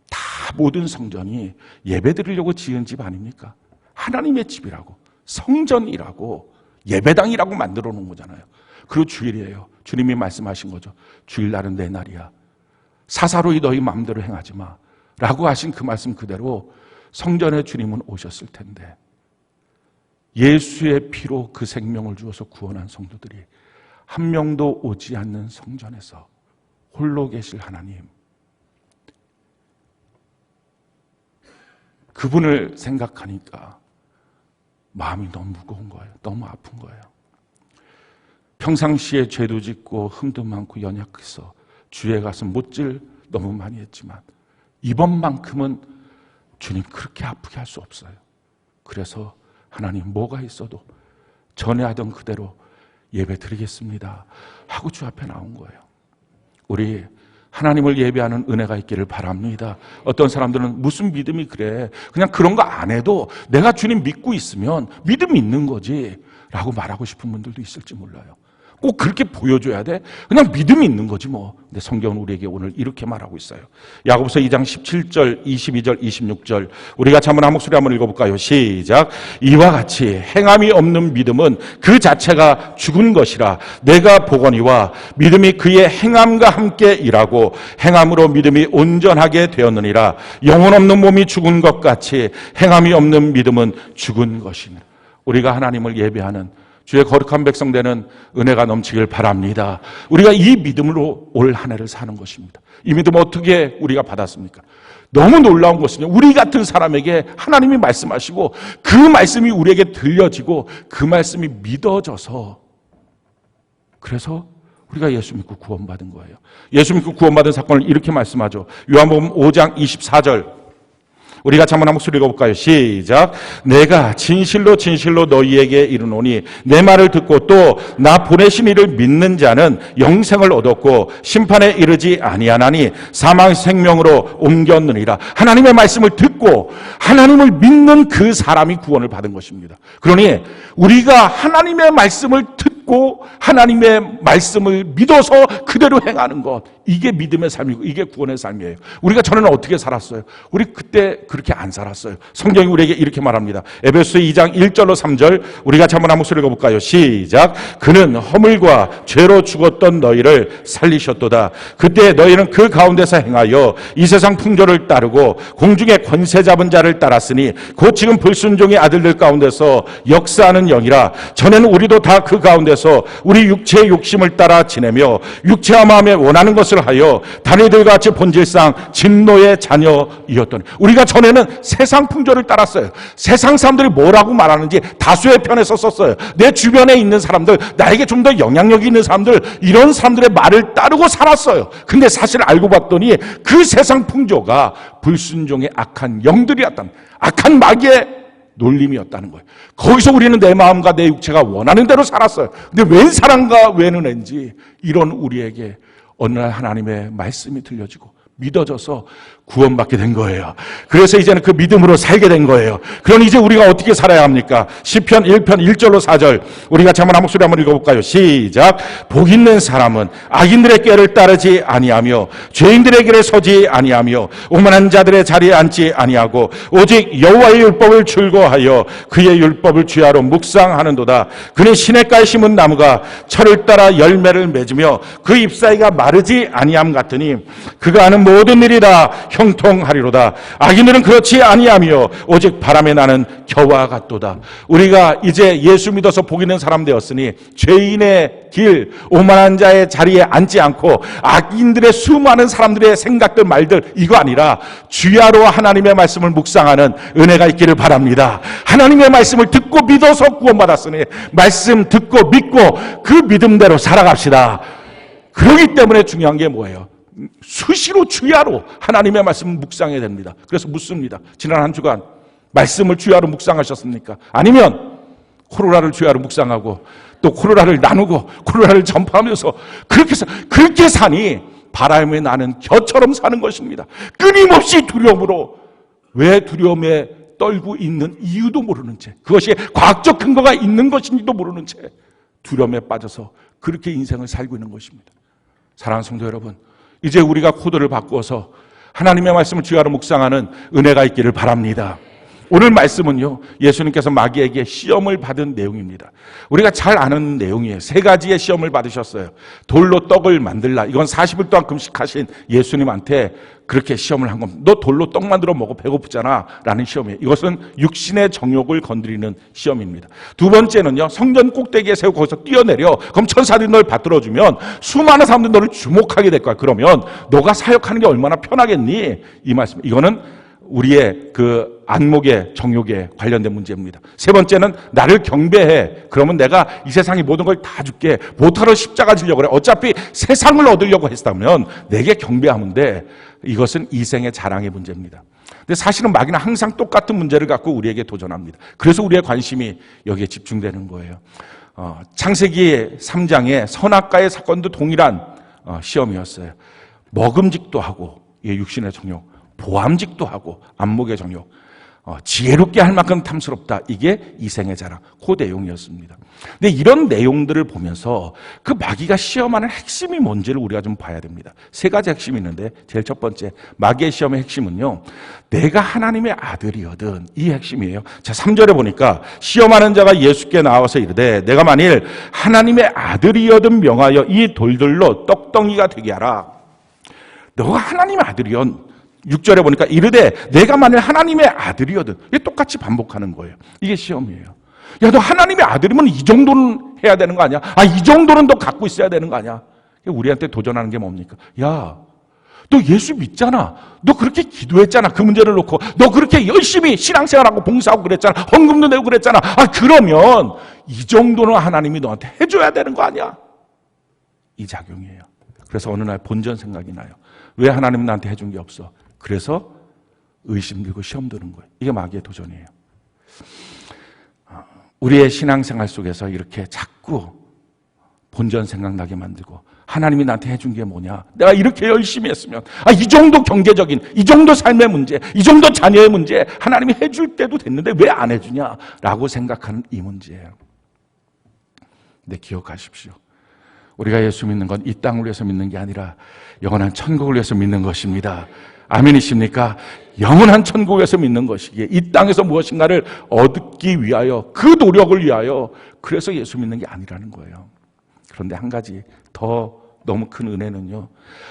다 모든 성전이 예배 드리려고 지은 집 아닙니까? 하나님의 집이라고, 성전이라고, 예배당이라고 만들어 놓은 거잖아요. 그리고 주일이에요. 주님이 말씀하신 거죠. 주일날은 내 날이야. 사사로이 너희 마음대로 행하지 마 라고 하신 그 말씀 그대로 성전에 주님은 오셨을 텐데, 예수의 피로 그 생명을 주어서 구원한 성도들이 한 명도 오지 않는 성전에서 홀로 계실 하나님, 그분을 생각하니까 마음이 너무 무거운 거예요. 너무 아픈 거예요. 평상시에 죄도 짓고 흠도 많고 연약해서 주의 가슴 못질 너무 많이 했지만 이번만큼은 주님 그렇게 아프게 할 수 없어요. 그래서 하나님, 뭐가 있어도 전에 하던 그대로 예배 드리겠습니다 하고 주 앞에 나온 거예요. 우리 하나님을 예배하는 은혜가 있기를 바랍니다. 어떤 사람들은 무슨 믿음이 그래, 그냥 그런 거 안 해도 내가 주님 믿고 있으면 믿음이 있는 거지 라고 말하고 싶은 분들도 있을지 몰라요. 꼭 그렇게 보여줘야 돼? 그냥 믿음이 있는 거지 뭐. 근데 성경은 우리에게 오늘 이렇게 말하고 있어요. 야고보서 2장 17절, 22절, 26절 우리 같이 한번 한 목소리 한번 읽어볼까요? 시작. 이와 같이 행함이 없는 믿음은 그 자체가 죽은 것이라 내가 보거니와 믿음이 그의 행함과 함께 일하고 행함으로 믿음이 온전하게 되었느니라. 영혼 없는 몸이 죽은 것 같이 행함이 없는 믿음은 죽은 것이니라. 우리가 하나님을 예배하는 주의 거룩한 백성 되는 은혜가 넘치길 바랍니다. 우리가 이 믿음으로 올 한 해를 사는 것입니다. 이 믿음 어떻게 우리가 받았습니까? 너무 놀라운 것은요, 우리 같은 사람에게 하나님이 말씀하시고 그 말씀이 우리에게 들려지고 그 말씀이 믿어져서, 그래서 우리가 예수 믿고 구원받은 거예요. 예수 믿고 구원받은 사건을 이렇게 말씀하죠. 요한복음 5장 24절 우리가 한번 한 목소리 읽어볼까요? 시작. 내가 진실로 진실로 너희에게 이르노니 내 말을 듣고 또 나 보내신 이를 믿는 자는 영생을 얻었고 심판에 이르지 아니하나니 사망 생명으로 옮겼느니라. 하나님의 말씀을 듣고 하나님을 믿는 그 사람이 구원을 받은 것입니다. 그러니 우리가 하나님의 말씀을 듣고 하나님의 말씀을 믿어서 그대로 행하는 것, 이게 믿음의 삶이고 이게 구원의 삶이에요. 우리가 전에는 어떻게 살았어요? 우리 그때 그렇게 안 살았어요. 성경이 우리에게 이렇게 말합니다. 에베소 2장 1절로 3절 우리가 한번 한 목소리 읽어볼까요? 시작. 그는 허물과 죄로 죽었던 너희를 살리셨도다. 그때 너희는 그 가운데서 행하여 이 세상 풍조를 따르고 공중의 권세 잡은 자를 따랐으니 곧 지금 불순종의 아들들 가운데서 역사하는 영이라. 전에는 우리도 다 그 가운데서 가운데서 우리 육체의 욕심을 따라 지내며 육체와 마음에 원하는 것을 하여 다니들과 같이 본질상 진노의 자녀이었더니, 우리가 전에는 세상 풍조를 따랐어요. 세상 사람들이 뭐라고 말하는지 다수의 편에 섰었어요. 내 주변에 있는 사람들, 나에게 좀 더 영향력이 있는 사람들, 이런 사람들의 말을 따르고 살았어요. 근데 사실 알고 봤더니 그 세상 풍조가 불순종의 악한 영들이었다는, 악한 마귀의 놀림이었다는 거예요. 거기서 우리는 내 마음과 내 육체가 원하는 대로 살았어요. 근데 웬 사랑과 웬 은혜인지 이런 우리에게 어느 날 하나님의 말씀이 들려지고 믿어져서 구원받게 된 거예요. 그래서 이제는 그 믿음으로 살게 된 거예요. 그럼 이제 우리가 어떻게 살아야 합니까? 시편 1편 1절로 4절 우리 같이 한번 한 목소리 한번 읽어볼까요? 시작. 복 있는 사람은 악인들의 꾀를 따르지 아니하며 죄인들의 길에 서지 아니하며 오만한 자들의 자리에 앉지 아니하고 오직 여호와의 율법을 즐거워하여 그의 율법을 주야로 묵상하는도다. 그는 시냇가에 심은 나무가 철을 따라 열매를 맺으며 그 잎사귀가 마르지 아니함 같으니 그가 하는 모든 일이 다 형통하리로다. 악인들은 그렇지 아니하며 오직 바람에 나는 겨와 같도다. 우리가 이제 예수 믿어서 복 있는 사람 되었으니 죄인의 길, 오만한 자의 자리에 앉지 않고 악인들의 수많은 사람들의 생각들, 말들, 이거 아니라 주야로 하나님의 말씀을 묵상하는 은혜가 있기를 바랍니다. 하나님의 말씀을 듣고 믿어서 구원받았으니 말씀 듣고 믿고 그 믿음대로 살아갑시다. 그렇기 때문에 중요한 게 뭐예요? 수시로 주야로 하나님의 말씀을 묵상해야 됩니다. 그래서 묻습니다. 지난 한 주간 말씀을 주야로 묵상하셨습니까? 아니면 코로나를 주야로 묵상하고 또 코로나를 나누고 코로나를 전파하면서 그렇게 사니 바람에 나는 겨처럼 사는 것입니다. 끊임없이 두려움으로, 왜 두려움에 떨고 있는 이유도 모르는 채, 그것이 과학적 근거가 있는 것인지도 모르는 채 두려움에 빠져서 그렇게 인생을 살고 있는 것입니다. 사랑하는 성도 여러분, 이제 우리가 코드를 바꾸어서 하나님의 말씀을 주야로 묵상하는 은혜가 있기를 바랍니다. 오늘 말씀은요, 예수님께서 마귀에게 시험을 받은 내용입니다. 우리가 잘 아는 내용이에요. 3가지의 시험을 받으셨어요. 돌로 떡을 만들라. 이건 40일 동안 금식하신 예수님한테 그렇게 시험을 한 겁니다. 너 돌로 떡 만들어 먹어, 배고프잖아 라는 시험이에요. 이것은 육신의 정욕을 건드리는 시험입니다. 2번째는요, 성전 꼭대기에 세우고 거기서 뛰어내려. 그럼 천사들이 널 받들어주면 수많은 사람들이 너를 주목하게 될 거야. 그러면 너가 사역하는 게 얼마나 편하겠니? 이 말씀. 이거는 우리의 그 안목의 정욕에 관련된 문제입니다. 3번째는 나를 경배해. 그러면 내가 이 세상의 모든 걸 다 줄게. 못하러 십자가 지려고 그래. 어차피 세상을 얻으려고 했다면 내게 경배하면 돼. 이것은 이생의 자랑의 문제입니다. 근데 사실은 마귀는 항상 똑같은 문제를 갖고 우리에게 도전합니다. 그래서 우리의 관심이 여기에 집중되는 거예요. 창세기 3장의 선악과의 사건도 동일한 시험이었어요. 먹음직도 하고 육신의 정욕, 보암직도 하고 안목의 정욕, 지혜롭게 할 만큼 탐스럽다. 이게 이생의 자랑, 그 내용이었습니다. 근데 이런 내용들을 보면서 그 마귀가 시험하는 핵심이 뭔지를 우리가 좀 봐야 됩니다. 3가지 핵심이 있는데 제일 첫 번째, 마귀의 시험의 핵심은요, 내가 하나님의 아들이거든, 이 핵심이에요. 자, 3절에 보니까 시험하는 자가 예수께 나와서 이르되 내가 만일 하나님의 아들이거든 명하여 이 돌들로 떡덩이가 되게 하라. 너가 하나님의 아들이연. 6절에 보니까 이르되 내가 만일 하나님의 아들이거든. 이게 똑같이 반복하는 거예요. 이게 시험이에요. 야, 너 하나님의 아들이면 이 정도는 해야 되는 거 아니야? 이 정도는 너 갖고 있어야 되는 거 아니야? 우리한테 도전하는 게 뭡니까? 야, 너 예수 믿잖아. 너 그렇게 기도했잖아. 그 문제를 놓고 너 그렇게 열심히 신앙생활하고 봉사하고 그랬잖아. 헌금도 내고 그랬잖아. 그러면 이 정도는 하나님이 너한테 해줘야 되는 거 아니야? 이 작용이에요. 그래서 어느 날 본전 생각이 나요. 왜 하나님은 나한테 해준 게 없어? 그래서 의심 들고 시험 드는 거예요. 이게 마귀의 도전이에요. 우리의 신앙생활 속에서 이렇게 자꾸 본전 생각나게 만들고, 하나님이 나한테 해준 게 뭐냐? 내가 이렇게 열심히 했으면, 이 정도 경제적인, 이 정도 삶의 문제, 이 정도 자녀의 문제 하나님이 해줄 때도 됐는데 왜 안 해주냐라고 생각하는 이 문제예요. 근데 기억하십시오. 우리가 예수 믿는 건 이 땅을 위해서 믿는 게 아니라 영원한 천국을 위해서 믿는 것입니다. 아멘이십니까? 영원한 천국에서 믿는 것이기에 이 땅에서 무엇인가를 얻기 위하여, 그 노력을 위하여, 그래서 예수 믿는 게 아니라는 거예요. 그런데 한 가지 더 너무 큰 은혜는요,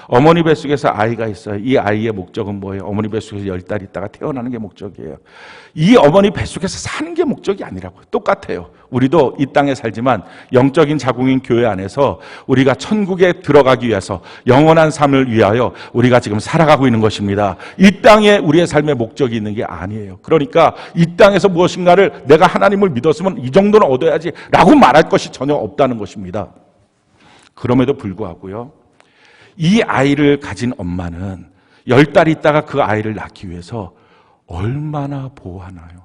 어머니 뱃속에서 아이가 있어요. 이 아이의 목적은 뭐예요? 어머니 뱃속에서 10달 있다가 태어나는 게 목적이에요. 이 어머니 뱃속에서 사는 게 목적이 아니라고요. 똑같아요. 우리도 이 땅에 살지만 영적인 자궁인 교회 안에서 우리가 천국에 들어가기 위해서 영원한 삶을 위하여 우리가 지금 살아가고 있는 것입니다. 이 땅에 우리의 삶의 목적이 있는 게 아니에요. 그러니까 이 땅에서 무엇인가를 내가 하나님을 믿었으면 이 정도는 얻어야지 라고 말할 것이 전혀 없다는 것입니다. 그럼에도 불구하고요, 이 아이를 가진 엄마는 10달 있다가 그 아이를 낳기 위해서 얼마나 보호하나요?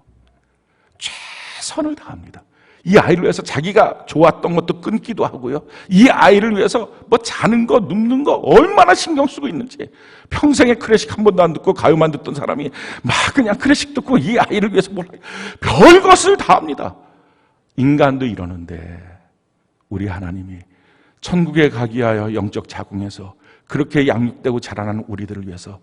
최선을 다합니다. 이 아이를 위해서 자기가 좋았던 것도 끊기도 하고요, 이 아이를 위해서 뭐 자는 거 눕는 거 얼마나 신경 쓰고 있는지, 평생에 클래식 한 번도 안 듣고 가요만 듣던 사람이 막 그냥 클래식 듣고 이 아이를 위해서 별것을 다 합니다. 인간도 이러는데 우리 하나님이 천국에 가기 위하여 영적 자궁에서 그렇게 양육되고 자라나는 우리들을 위해서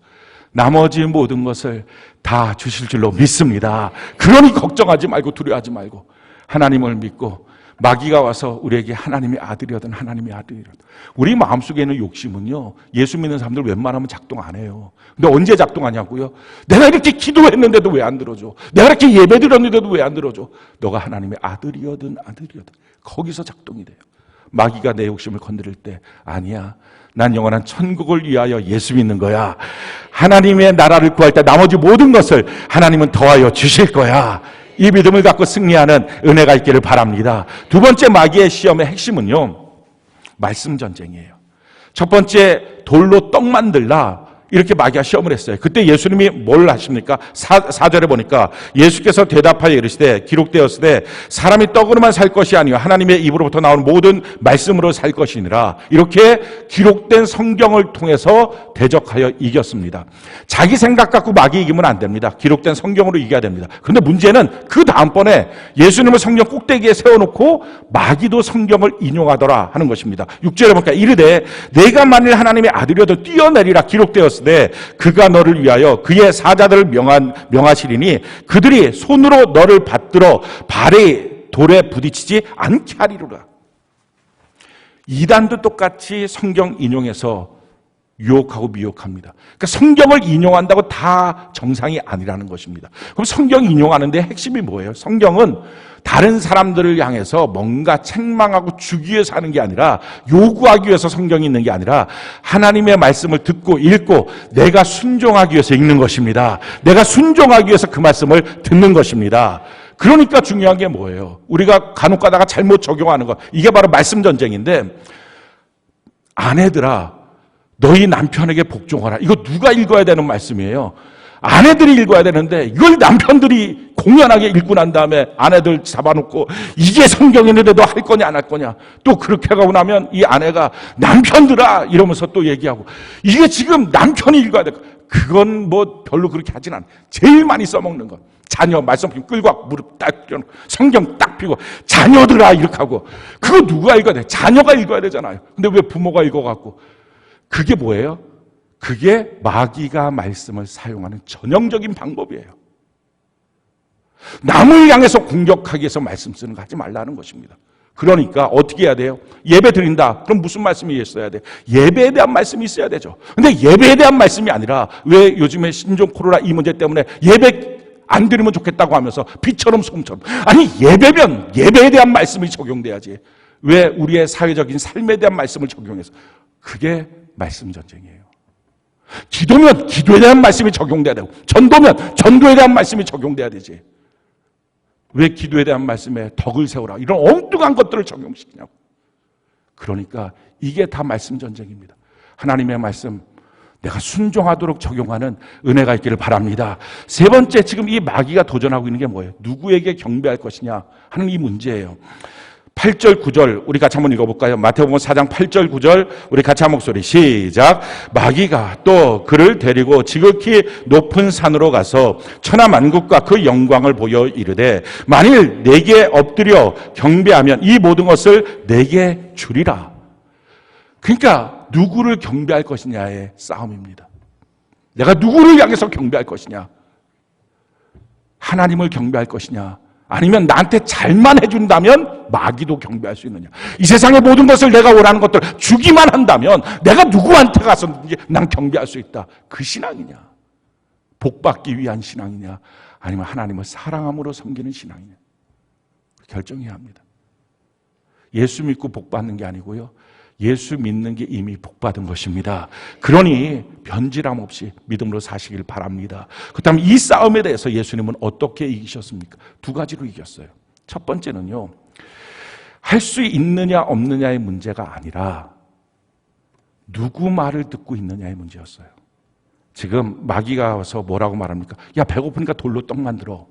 나머지 모든 것을 다 주실 줄로 믿습니다. 그러니 걱정하지 말고 두려워하지 말고 하나님을 믿고, 마귀가 와서 우리에게 하나님의 아들이거든 하나님의 아들이거든, 우리 마음속에 있는 욕심은요, 예수 믿는 사람들 웬만하면 작동 안 해요. 근데 언제 작동하냐고요? 내가 이렇게 기도했는데도 왜 안 들어줘? 내가 이렇게 예배 드렸는데도 왜 안 들어줘? 너가 하나님의 아들이거든 거기서 작동이 돼요. 마귀가 내 욕심을 건드릴 때, 아니야, 난 영원한 천국을 위하여 예수 믿는 거야, 하나님의 나라를 구할 때 나머지 모든 것을 하나님은 더하여 주실 거야, 이 믿음을 갖고 승리하는 은혜가 있기를 바랍니다. 두 번째 마귀의 시험의 핵심은요, 말씀 전쟁이에요. 첫 번째, 돌로 떡 만들라, 이렇게 마귀가 시험을 했어요. 그때 예수님이 뭘 하십니까? 4절에 보니까 예수께서 대답하여 이르시되 기록되었으되 사람이 떡으로만 살 것이 아니요 하나님의 입으로부터 나오는 모든 말씀으로 살 것이니라. 이렇게 기록된 성경을 통해서 대적하여 이겼습니다. 자기 생각 갖고 마귀 이기면 안 됩니다. 기록된 성경으로 이겨야 됩니다. 그런데 문제는 그 다음번에 예수님을 성경 꼭대기에 세워놓고 마귀도 성경을 인용하더라 하는 것입니다. 6절에 보니까 이르되 내가 만일 하나님의 아들이어도 뛰어내리라 기록되었으되 그가 너를 위하여 그의 사자들을 명하시리니 그들이 손으로 너를 받들어 발이 돌에 부딪히지 않게 하리로라. 이단도 똑같이 성경 인용해서 유혹하고 미혹합니다. 그러니까 성경을 인용한다고 다 정상이 아니라는 것입니다. 그럼 성경 인용하는데 핵심이 뭐예요? 성경은 다른 사람들을 향해서 뭔가 책망하고 주기 위해서 하는 게 아니라, 요구하기 위해서 성경이 있는 게 아니라 하나님의 말씀을 듣고 읽고 내가 순종하기 위해서 읽는 것입니다. 내가 순종하기 위해서 그 말씀을 듣는 것입니다. 그러니까 중요한 게 뭐예요? 우리가 간혹 가다가 잘못 적용하는 것, 이게 바로 말씀 전쟁인데, 아내들아 너희 남편에게 복종하라, 이거 누가 읽어야 되는 말씀이에요? 아내들이 읽어야 되는데 이걸 남편들이 공연하게 읽고 난 다음에 아내들 잡아놓고 이게 성경인데도 할 거냐 안 할 거냐, 또 그렇게 하고 나면 이 아내가 남편들아 이러면서 또 얘기하고, 이게 지금 남편이 읽어야 돼. 그건 뭐 별로 그렇게 하진 않아. 제일 많이 써먹는 건 자녀 말씀 끌고 와 무릎 딱 펴놓고 성경 딱 펴고 자녀들아 이렇게 하고, 그거 누가 읽어야 돼? 자녀가 읽어야 되잖아요. 근데 왜 부모가 읽어갖고, 그게 뭐예요? 그게 마귀가 말씀을 사용하는 전형적인 방법이에요. 남을 향해서 공격하기 위해서 말씀 쓰는 거 하지 말라는 것입니다. 그러니까 어떻게 해야 돼요? 예배 드린다. 그럼 무슨 말씀이 있어야 돼? 예배에 대한 말씀이 있어야 되죠. 근데 예배에 대한 말씀이 아니라, 왜 요즘에 신종 코로나 이 문제 때문에 예배 안 드리면 좋겠다고 하면서 비처럼 소금처럼, 아니 예배면 예배에 대한 말씀이 적용돼야지, 왜 우리의 사회적인 삶에 대한 말씀을 적용해서, 그게 말씀 전쟁이에요. 기도면 기도에 대한 말씀이 적용돼야 되고, 전도면 전도에 대한 말씀이 적용돼야 되지, 왜 기도에 대한 말씀에 덕을 세우라 이런 엉뚱한 것들을 적용시키냐고. 그러니까 이게 다 말씀 전쟁입니다. 하나님의 말씀 내가 순종하도록 적용하는 은혜가 있기를 바랍니다. 세 번째, 지금 이 마귀가 도전하고 있는 게 뭐예요? 누구에게 경배할 것이냐 하는 이 문제예요. 8절 9절 우리 같이 한번 읽어볼까요? 마태복음 4장 8절 9절 우리 같이 한 목소리 시작. 마귀가 또 그를 데리고 지극히 높은 산으로 가서 천하만국과 그 영광을 보여 이르되 만일 내게 엎드려 경배하면 이 모든 것을 내게 주리라. 그러니까 누구를 경배할 것이냐의 싸움입니다. 내가 누구를 향해서 경배할 것이냐, 하나님을 경배할 것이냐 아니면 나한테 잘만 해준다면 마귀도 경배할 수 있느냐? 이 세상의 모든 것을 내가 원하는 것들 주기만 한다면 내가 누구한테 가서든지 난 경배할 수 있다. 그 신앙이냐? 복받기 위한 신앙이냐? 아니면 하나님을 사랑함으로 섬기는 신앙이냐? 결정해야 합니다. 예수 믿고 복받는 게 아니고요, 예수 믿는 게 이미 복받은 것입니다. 그러니 변질함 없이 믿음으로 사시길 바랍니다. 그렇다면 이 싸움에 대해서 예수님은 어떻게 이기셨습니까? 두 가지로 이겼어요. 첫 번째는요, 할 수 있느냐 없느냐의 문제가 아니라 누구 말을 듣고 있느냐의 문제였어요. 지금 마귀가 와서 뭐라고 말합니까? 야, 배고프니까 돌로 떡 만들어.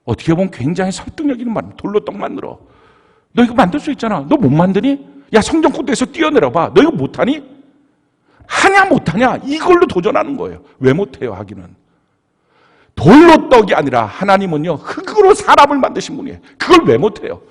어떻게 보면 굉장히 설득력 있는 말입니다. 돌로 떡 만들어. 너 이거 만들 수 있잖아. 너 못 만드니? 야, 성경 꼭대기에서 뛰어내려봐. 너 이거 못하니? 하냐 못하냐? 이걸로 도전하는 거예요. 왜 못해요? 하기는. 돌로 떡이 아니라 하나님은요, 흙으로 사람을 만드신 분이에요. 그걸 왜 못해요?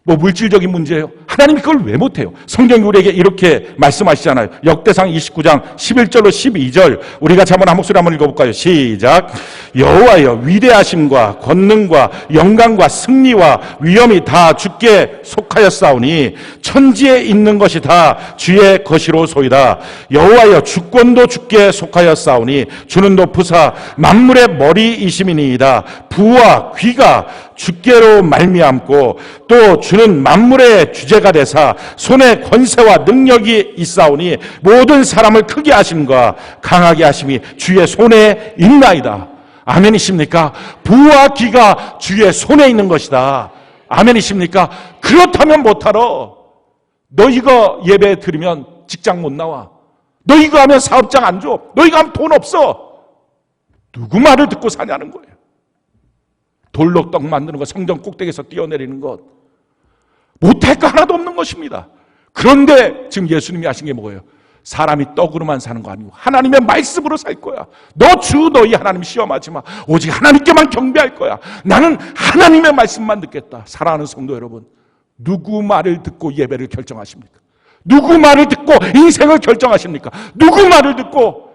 뭐 물질적인 문제예요? 하나님이 그걸 왜 못해요? 성경이 우리에게 이렇게 말씀하시잖아요. 역대상 29장 11절로 12절 우리가 한번 한 목소리 한번 읽어볼까요? 시작. 여호와여, 위대하심과 권능과 영광과 승리와 위엄이 다 주께 속하였사오니 천지에 있는 것이 다 주의 것이로소이다. 여호와여, 주권도 주께 속하였사오니 주는 높으사 만물의 머리이심이니이다. 부와 귀가 주께로 말미암고 또 주는 만물의 주제가 되사 손에 권세와 능력이 있사오니 모든 사람을 크게 하심과 강하게 하심이 주의 손에 있나이다. 아멘이십니까? 부와 귀가 주의 손에 있는 것이다. 아멘이십니까? 그렇다면 못하러. 너 이거 예배 드리면 직장 못 나와. 너 이거 하면 사업장 안 줘. 너 이거 하면 돈 없어. 누구 말을 듣고 사냐는 거예요. 돌로 떡 만드는 것, 성전 꼭대기에서 뛰어내리는 것, 못할 거 하나도 없는 것입니다. 그런데 지금 예수님이 하신 게 뭐예요? 사람이 떡으로만 사는 거 아니고 하나님의 말씀으로 살 거야. 너 주 너희 하나님 시험하지 마. 오직 하나님께만 경배할 거야. 나는 하나님의 말씀만 듣겠다. 사랑하는 성도 여러분, 누구 말을 듣고 예배를 결정하십니까? 누구 말을 듣고 인생을 결정하십니까? 누구 말을 듣고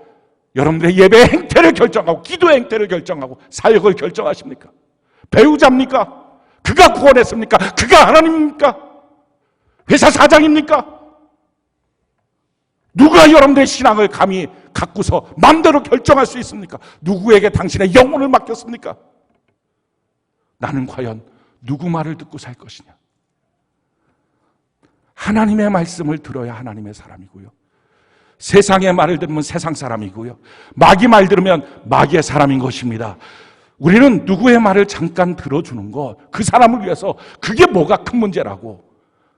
여러분들의 예배 행태를 결정하고 기도의 행태를 결정하고 사역을 결정하십니까? 배우자입니까? 그가 구원했습니까? 그가 하나님입니까? 회사 사장입니까? 누가 여러분들의 신앙을 감히 갖고서 마음대로 결정할 수 있습니까? 누구에게 당신의 영혼을 맡겼습니까? 나는 과연 누구 말을 듣고 살 것이냐? 하나님의 말씀을 들어야 하나님의 사람이고요, 세상의 말을 들으면 세상 사람이고요, 마귀 말 들으면 마귀의 사람인 것입니다. 우리는 누구의 말을 잠깐 들어주는 것, 그 사람을 위해서 그게 뭐가 큰 문제라고.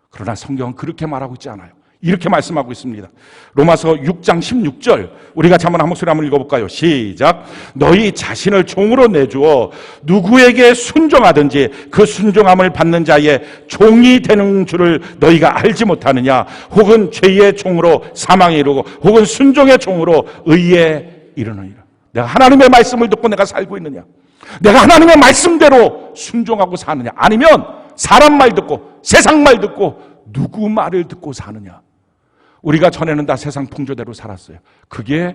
그러나 성경은 그렇게 말하고 있지 않아요. 이렇게 말씀하고 있습니다. 로마서 6장 16절 우리가 한번 한 목소리 한번 읽어볼까요? 시작. 너희 자신을 종으로 내주어 누구에게 순종하든지 그 순종함을 받는 자의 종이 되는 줄을 너희가 알지 못하느냐? 혹은 죄의 종으로 사망에 이르고 혹은 순종의 종으로 의에 이르느니라. 내가 하나님의 말씀을 듣고 내가 살고 있느냐? 내가 하나님의 말씀대로 순종하고 사느냐? 아니면 사람 말 듣고 세상 말 듣고 누구 말을 듣고 사느냐? 우리가 전에는 다 세상 풍조대로 살았어요. 그게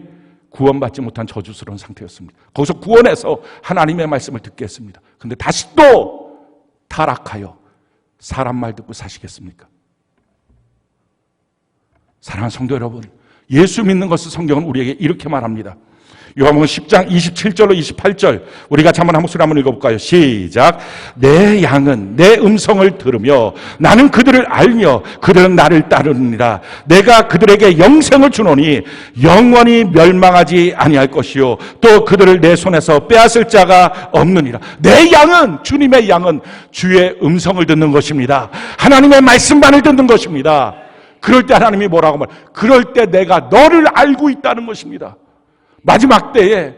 구원받지 못한 저주스러운 상태였습니다. 거기서 구원해서 하나님의 말씀을 듣게 했습니다. 근데 다시 또 타락하여 사람 말 듣고 사시겠습니까? 사랑하는 성도 여러분, 예수 믿는 것을 성경은 우리에게 이렇게 말합니다. 요한복음 10장 27절로 28절 우리가 한번 한 목소리 한번 읽어볼까요? 시작. 내 양은 내 음성을 들으며 나는 그들을 알며 그들은 나를 따르느니라. 내가 그들에게 영생을 주노니 영원히 멸망하지 아니할 것이요 또 그들을 내 손에서 빼앗을 자가 없느니라. 내 양은, 주님의 양은 주의 음성을 듣는 것입니다. 하나님의 말씀만을 듣는 것입니다. 그럴 때 하나님이 뭐라고 말? 그럴 때 내가 너를 알고 있다는 것입니다. 마지막 때에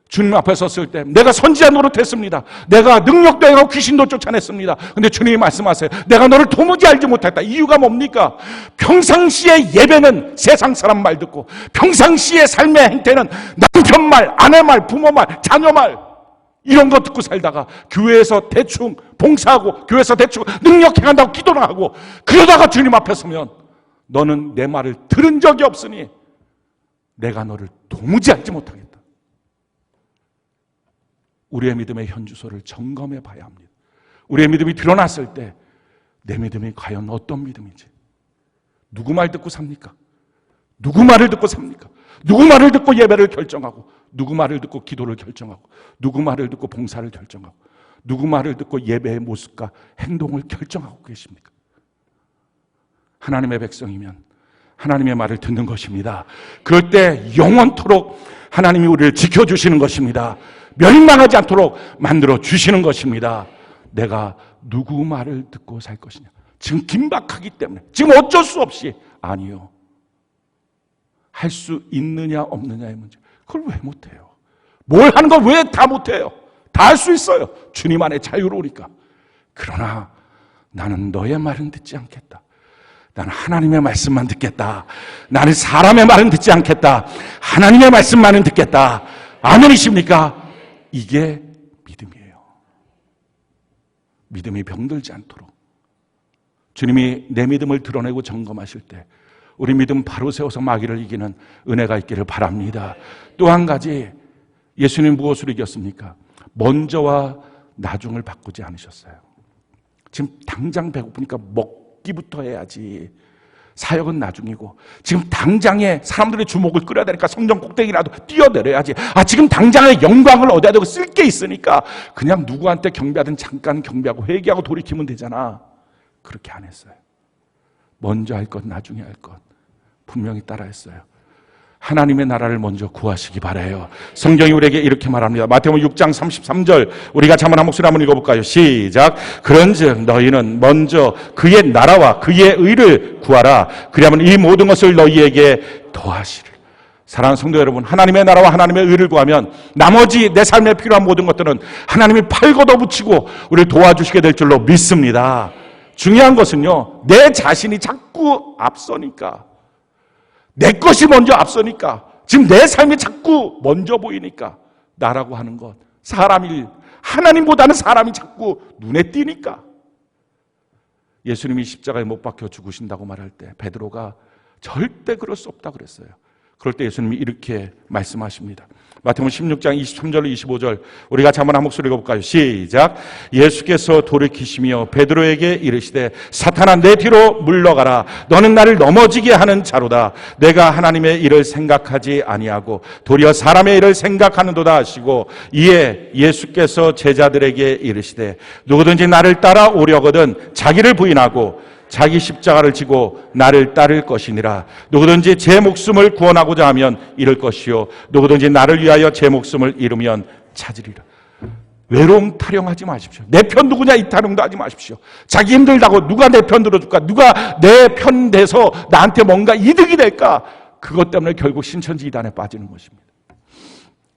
주님 앞에 섰을 때 내가 선지자 노릇했습니다. 내가 능력도 행하고 귀신도 쫓아냈습니다. 근데 주님이 말씀하세요. 내가 너를 도무지 알지 못했다. 이유가 뭡니까? 평상시의 예배는 세상 사람 말 듣고 평상시의 삶의 행태는 남편 말, 아내 말, 부모 말, 자녀 말 이런 거 듣고 살다가 교회에서 대충 봉사하고 교회에서 대충 능력 행한다고 기도를 하고 그러다가 주님 앞에 서면 너는 내 말을 들은 적이 없으니 내가 너를 도무지 알지 못하겠다. 우리의 믿음의 현주소를 점검해 봐야 합니다. 우리의 믿음이 드러났을 때 내 믿음이 과연 어떤 믿음인지. 누구 말 듣고 삽니까? 누구 말을 듣고 삽니까? 누구 말을 듣고 예배를 결정하고, 누구 말을 듣고 기도를 결정하고, 누구 말을 듣고 봉사를 결정하고, 누구 말을 듣고 예배의 모습과 행동을 결정하고 계십니까? 하나님의 백성이면 하나님의 말을 듣는 것입니다. 그럴 때 영원토록 하나님이 우리를 지켜주시는 것입니다. 멸망하지 않도록 만들어 주시는 것입니다. 내가 누구 말을 듣고 살 것이냐? 지금 긴박하기 때문에, 지금 어쩔 수 없이. 아니요. 할 수 있느냐 없느냐의 문제. 그걸 왜 못해요? 뭘 하는 걸 왜 다 못해요? 다 할 수 있어요. 주님 안에 자유로우니까. 그러나 나는 너의 말은 듣지 않겠다. 나는 하나님의 말씀만 듣겠다. 나는 사람의 말은 듣지 않겠다. 하나님의 말씀만은 듣겠다. 아멘이십니까? 이게 믿음이에요. 믿음이 병들지 않도록 주님이 내 믿음을 드러내고 점검하실 때 우리 믿음 바로 세워서 마귀를 이기는 은혜가 있기를 바랍니다. 또 한 가지, 예수님 무엇으로 이겼습니까? 먼저와 나중을 바꾸지 않으셨어요. 지금 당장 배고프니까 먹기부터 해야지. 사역은 나중이고, 지금 당장에 사람들의 주목을 끌어야 되니까 성전 꼭대기라도 뛰어내려야지. 지금 당장에 영광을 얻어야 되고 쓸 게 있으니까 그냥 누구한테 경배하든 잠깐 경배하고 회개하고 돌이키면 되잖아. 그렇게 안 했어요. 먼저 할 것, 나중에 할 것 분명히 따라했어요. 하나님의 나라를 먼저 구하시기 바라요. 성경이 우리에게 이렇게 말합니다. 마태복음 6장 33절, 우리가 한번 한 목소리 한번 읽어볼까요? 시작. 그런즉 너희는 먼저 그의 나라와 그의 의를 구하라. 그리하면 이 모든 것을 너희에게 더하시리라. 사랑하는 성도 여러분, 하나님의 나라와 하나님의 의를 구하면 나머지 내 삶에 필요한 모든 것들은 하나님이 팔 걷어붙이고 우리를 도와주시게 될 줄로 믿습니다. 중요한 것은요, 내 자신이 자꾸 앞서니까, 내 것이 먼저 앞서니까, 지금 내 삶이 자꾸 먼저 보이니까, 나라고 하는 것, 사람이, 하나님보다는 사람이 자꾸 눈에 띄니까. 예수님이 십자가에 못 박혀 죽으신다고 말할 때 베드로가 절대 그럴 수 없다 그랬어요. 그럴 때 예수님이 이렇게 말씀하십니다. 마태복음 16장 23절 25절, 우리가 한번 한 목소리 읽어볼까요? 시작. 예수께서 돌이키시며 베드로에게 이르시되 사탄아 내 뒤로 물러가라. 너는 나를 넘어지게 하는 자로다. 내가 하나님의 일을 생각하지 아니하고 도리어 사람의 일을 생각하는도다 하시고, 이에 예수께서 제자들에게 이르시되 누구든지 나를 따라오려거든 자기를 부인하고 자기 십자가를 지고 나를 따를 것이니라. 누구든지 제 목숨을 구원하고자 하면 잃을 것이요 누구든지 나를 위하여 제 목숨을 잃으면 찾으리라. 외로움 타령하지 마십시오. 내 편 누구냐 이 타령도 하지 마십시오. 자기 힘들다고 누가 내 편 들어줄까, 누가 내 편 돼서 나한테 뭔가 이득이 될까, 그것 때문에 결국 신천지 이단에 빠지는 것입니다.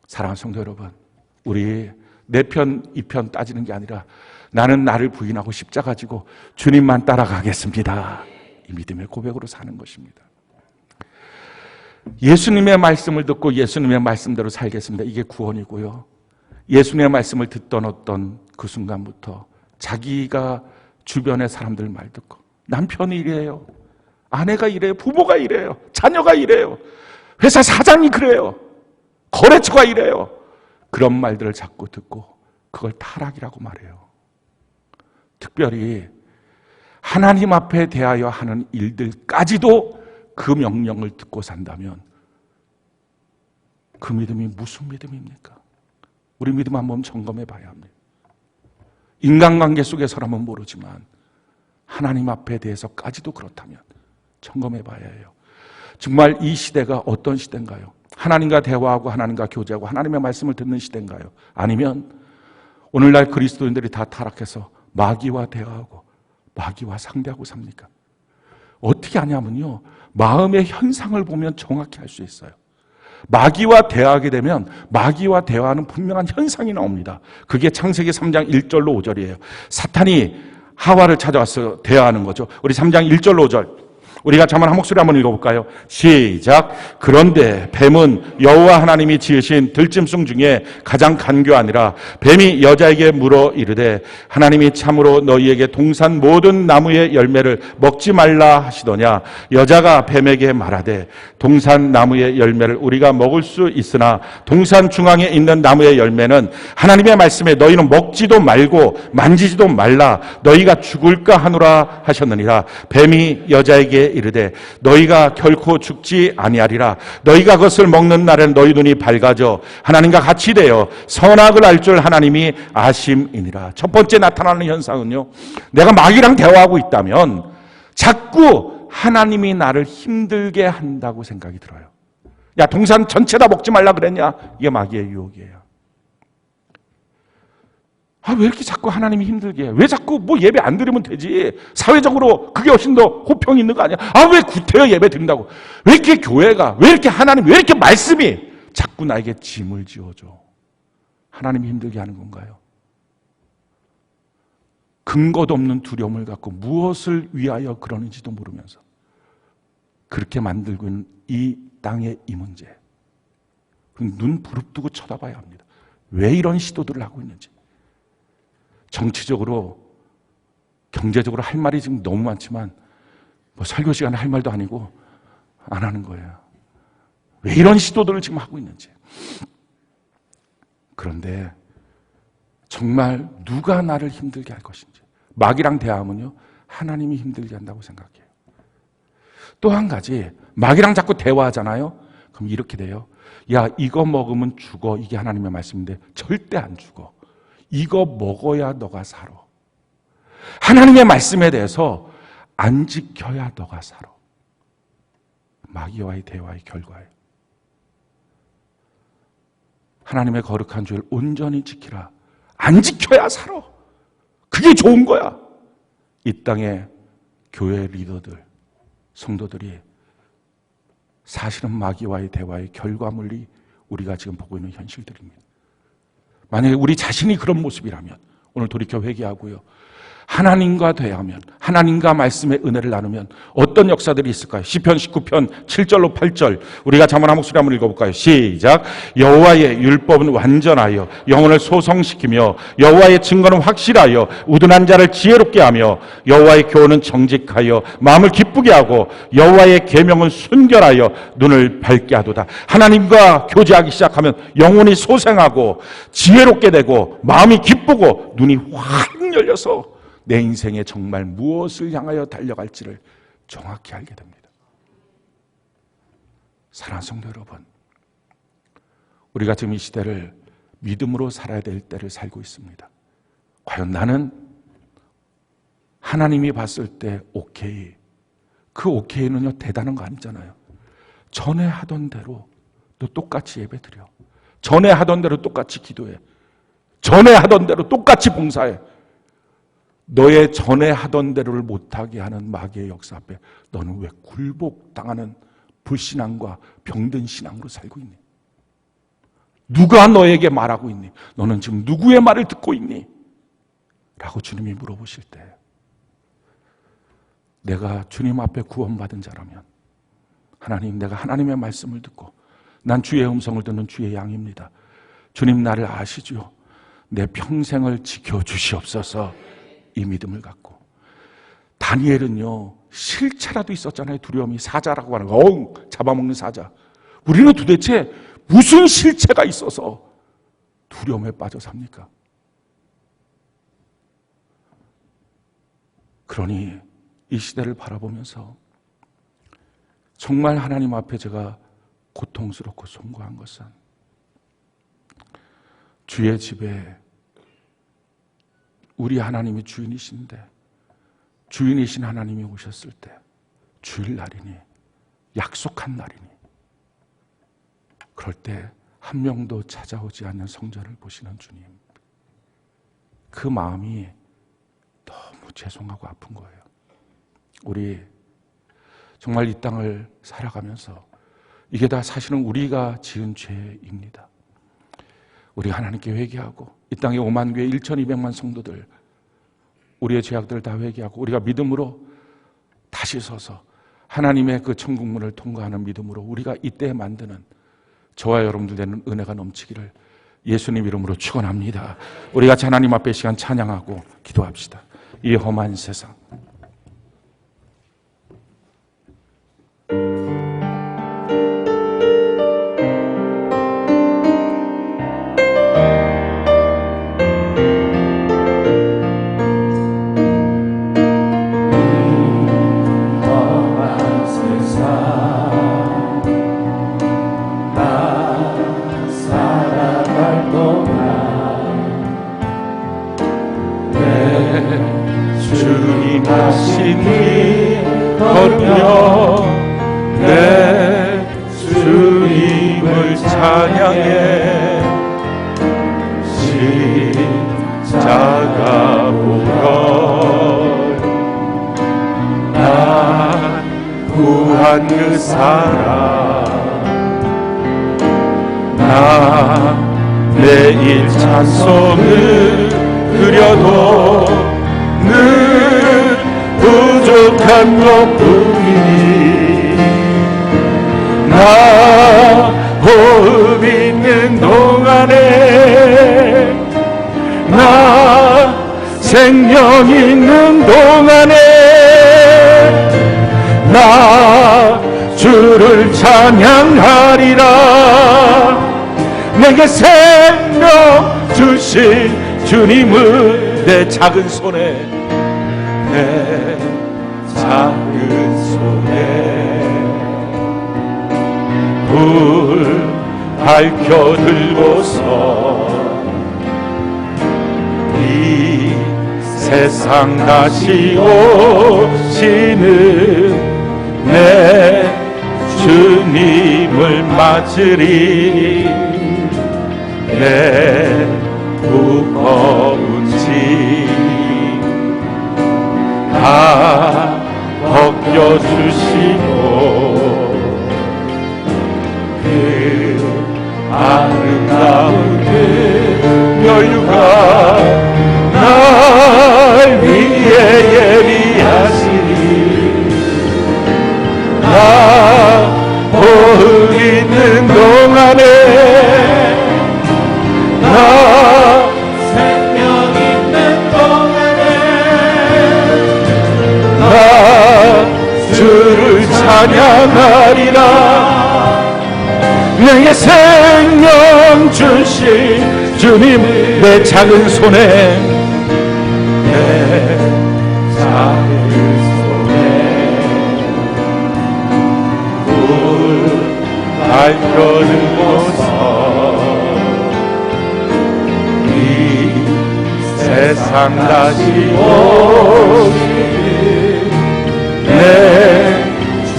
사랑하는 성도 여러분, 우리 내 편 이 편 따지는 게 아니라 나는 나를 부인하고 십자가 지고 주님만 따라가겠습니다. 이 믿음의 고백으로 사는 것입니다. 예수님의 말씀을 듣고 예수님의 말씀대로 살겠습니다. 이게 구원이고요. 예수님의 말씀을 듣던 어떤 그 순간부터 자기가 주변의 사람들 말 듣고, 남편이 이래요, 아내가 이래요, 부모가 이래요, 자녀가 이래요, 회사 사장이 그래요, 거래처가 이래요, 그런 말들을 자꾸 듣고 그걸 타락이라고 말해요. 특별히 하나님 앞에 대하여 하는 일들까지도 그 명령을 듣고 산다면 그 믿음이 무슨 믿음입니까? 우리 믿음 한번 점검해 봐야 합니다. 인간관계 속에서라면 모르지만 하나님 앞에 대해서까지도 그렇다면 점검해 봐야 해요. 정말 이 시대가 어떤 시대인가요? 하나님과 대화하고 하나님과 교제하고 하나님의 말씀을 듣는 시대인가요? 아니면 오늘날 그리스도인들이 다 타락해서 마귀와 대화하고 마귀와 상대하고 삽니까? 어떻게 하냐면요, 마음의 현상을 보면 정확히 알 수 있어요. 마귀와 대화하게 되면 마귀와 대화하는 분명한 현상이 나옵니다. 그게 창세기 3장 1절로 5절이에요. 사탄이 하와를 찾아와서 대화하는 거죠. 우리 3장 1절로 5절 우리가 자만 한 목소리 한번 읽어볼까요? 시작. 그런데 뱀은 여호와 하나님이 지으신 들짐승 중에 가장 간교하니라. 뱀이 여자에게 물어 이르되 하나님이 참으로 너희에게 동산 모든 나무의 열매를 먹지 말라 하시더냐. 여자가 뱀에게 말하되 동산 나무의 열매를 우리가 먹을 수 있으나 동산 중앙에 있는 나무의 열매는 하나님의 말씀에 너희는 먹지도 말고 만지지도 말라. 너희가 죽을까 하노라 하셨느니라. 뱀이 여자에게 이르되 너희가 결코 죽지 아니하리라. 너희가 그것을 먹는 날엔 너희 눈이 밝아져 하나님과 같이 되어 선악을 알 줄 하나님이 아심이니라. 첫 번째 나타나는 현상은요, 내가 마귀랑 대화하고 있다면 자꾸 하나님이 나를 힘들게 한다고 생각이 들어요. 야, 동산 전체 다 먹지 말라 그랬냐? 이게 마귀의 유혹이에요. 왜 이렇게 자꾸 하나님이 힘들게 해? 왜 자꾸 뭐 예배 안 드리면 되지? 사회적으로 그게 훨씬 더 호평이 있는 거 아니야? 왜 구태여 예배 드린다고? 왜 이렇게 교회가, 왜 이렇게 하나님, 왜 이렇게 말씀이 자꾸 나에게 짐을 지어줘? 하나님이 힘들게 하는 건가요? 근거도 없는 두려움을 갖고 무엇을 위하여 그러는지도 모르면서 그렇게 만들고 있는 이 땅의 이 문제, 눈 부릅뜨고 쳐다봐야 합니다. 왜 이런 시도들을 하고 있는지. 정치적으로, 경제적으로 할 말이 지금 너무 많지만 뭐 설교 시간에 할 말도 아니고 안 하는 거예요. 왜 이런 시도들을 지금 하고 있는지. 그런데 정말 누가 나를 힘들게 할 것인지. 마귀랑 대화하면요, 하나님이 힘들게 한다고 생각해요. 또 한 가지, 마귀랑 자꾸 대화하잖아요. 그럼 이렇게 돼요. 야, 이거 먹으면 죽어. 이게 하나님의 말씀인데 절대 안 죽어. 이거 먹어야 너가 살아. 하나님의 말씀에 대해서 안 지켜야 너가 살아. 마귀와의 대화의 결과예요. 하나님의 거룩한 주를 온전히 지키라. 안 지켜야 살아. 그게 좋은 거야. 이 땅의 교회 리더들, 성도들이 사실은 마귀와의 대화의 결과물이 우리가 지금 보고 있는 현실들입니다. 만약에 우리 자신이 그런 모습이라면 오늘 돌이켜 회개하고요, 하나님과 대하면, 하나님과 말씀의 은혜를 나누면 어떤 역사들이 있을까요? 시편 19편 7절로 8절 우리가 잠언 한 목소리 한번 읽어볼까요? 시작. 여호와의 율법은 완전하여 영혼을 소성시키며 여호와의 증거는 확실하여 우둔한 자를 지혜롭게 하며 여호와의 교훈은 정직하여 마음을 기쁘게 하고 여호와의 계명은 순결하여 눈을 밝게 하도다. 하나님과 교제하기 시작하면 영혼이 소생하고 지혜롭게 되고 마음이 기쁘고 눈이 확 열려서 내 인생에 정말 무엇을 향하여 달려갈지를 정확히 알게 됩니다. 사랑하는 성도 여러분, 우리가 지금 이 시대를 믿음으로 살아야 될 때를 살고 있습니다. 과연 나는 하나님이 봤을 때 오케이, 그 오케이는요 대단한 거 아니잖아요. 전에 하던 대로 너 똑같이 예배 드려. 전에 하던 대로 똑같이 기도해. 전에 하던 대로 똑같이 봉사해. 너의 전에 하던 대로를 못하게 하는 마귀의 역사 앞에 너는 왜 굴복당하는 불신앙과 병든 신앙으로 살고 있니? 누가 너에게 말하고 있니? 너는 지금 누구의 말을 듣고 있니? 라고 주님이 물어보실 때 내가 주님 앞에 구원받은 자라면 하나님, 내가 하나님의 말씀을 듣고 난 주의 음성을 듣는 주의 양입니다. 주님 나를 아시죠? 내 평생을 지켜주시옵소서. 이 믿음을 갖고. 다니엘은요 실체라도 있었잖아요. 두려움이, 사자라고 하는 거, 잡아먹는 사자. 우리는 도대체 무슨 실체가 있어서 두려움에 빠져 삽니까? 그러니 이 시대를 바라보면서 정말 하나님 앞에 제가 고통스럽고 송구한 것은 주의 집에 우리 하나님이 주인이신데 주인이신 하나님이 오셨을 때 주일날이니 약속한 날이니 그럴 때 한 명도 찾아오지 않는 성전을 보시는 주님, 그 마음이 너무 죄송하고 아픈 거예요. 우리 정말 이 땅을 살아가면서 이게 다 사실은 우리가 지은 죄입니다. 우리 하나님께 회개하고 이 땅에 5만 교회 1,200만 성도들 우리의 죄악들을 다 회개하고 우리가 믿음으로 다시 서서 하나님의 그 천국문을 통과하는 믿음으로 우리가 이때 만드는 저와 여러분들 되는 은혜가 넘치기를 예수님 이름으로 축원합니다. 우리 같이 하나님 앞에 시간 찬양하고 기도합시다. 이 험한 세상, 주님 하시니 걸으며 내 주님을 찬양해 십자가 보혈 나 구한 그 사랑 나 매일 찬송을 드려도 늘 부족한 것뿐이니 나 호흡 있는 동안에 나 생명 있는 동안에 나 주를 찬양하리라. 내게 생명 주신 주님을 내 작은 손에 내 작은 손에 불 밝혀 들고서 이 세상 다시 오시는 내 주님을 맞으리. 내 무거운 짐 다 벗겨주시고 그 아름다운 그 연유가 날 위해 예비하시니 나 호흡 있는 동안에 나 생명 있는 동안에 나 주를 찬양하리라. 내게 생명 주신 주님 내 작은 손에 내 작은 손에 불 밝혀들고서 세상 다시 오시는 내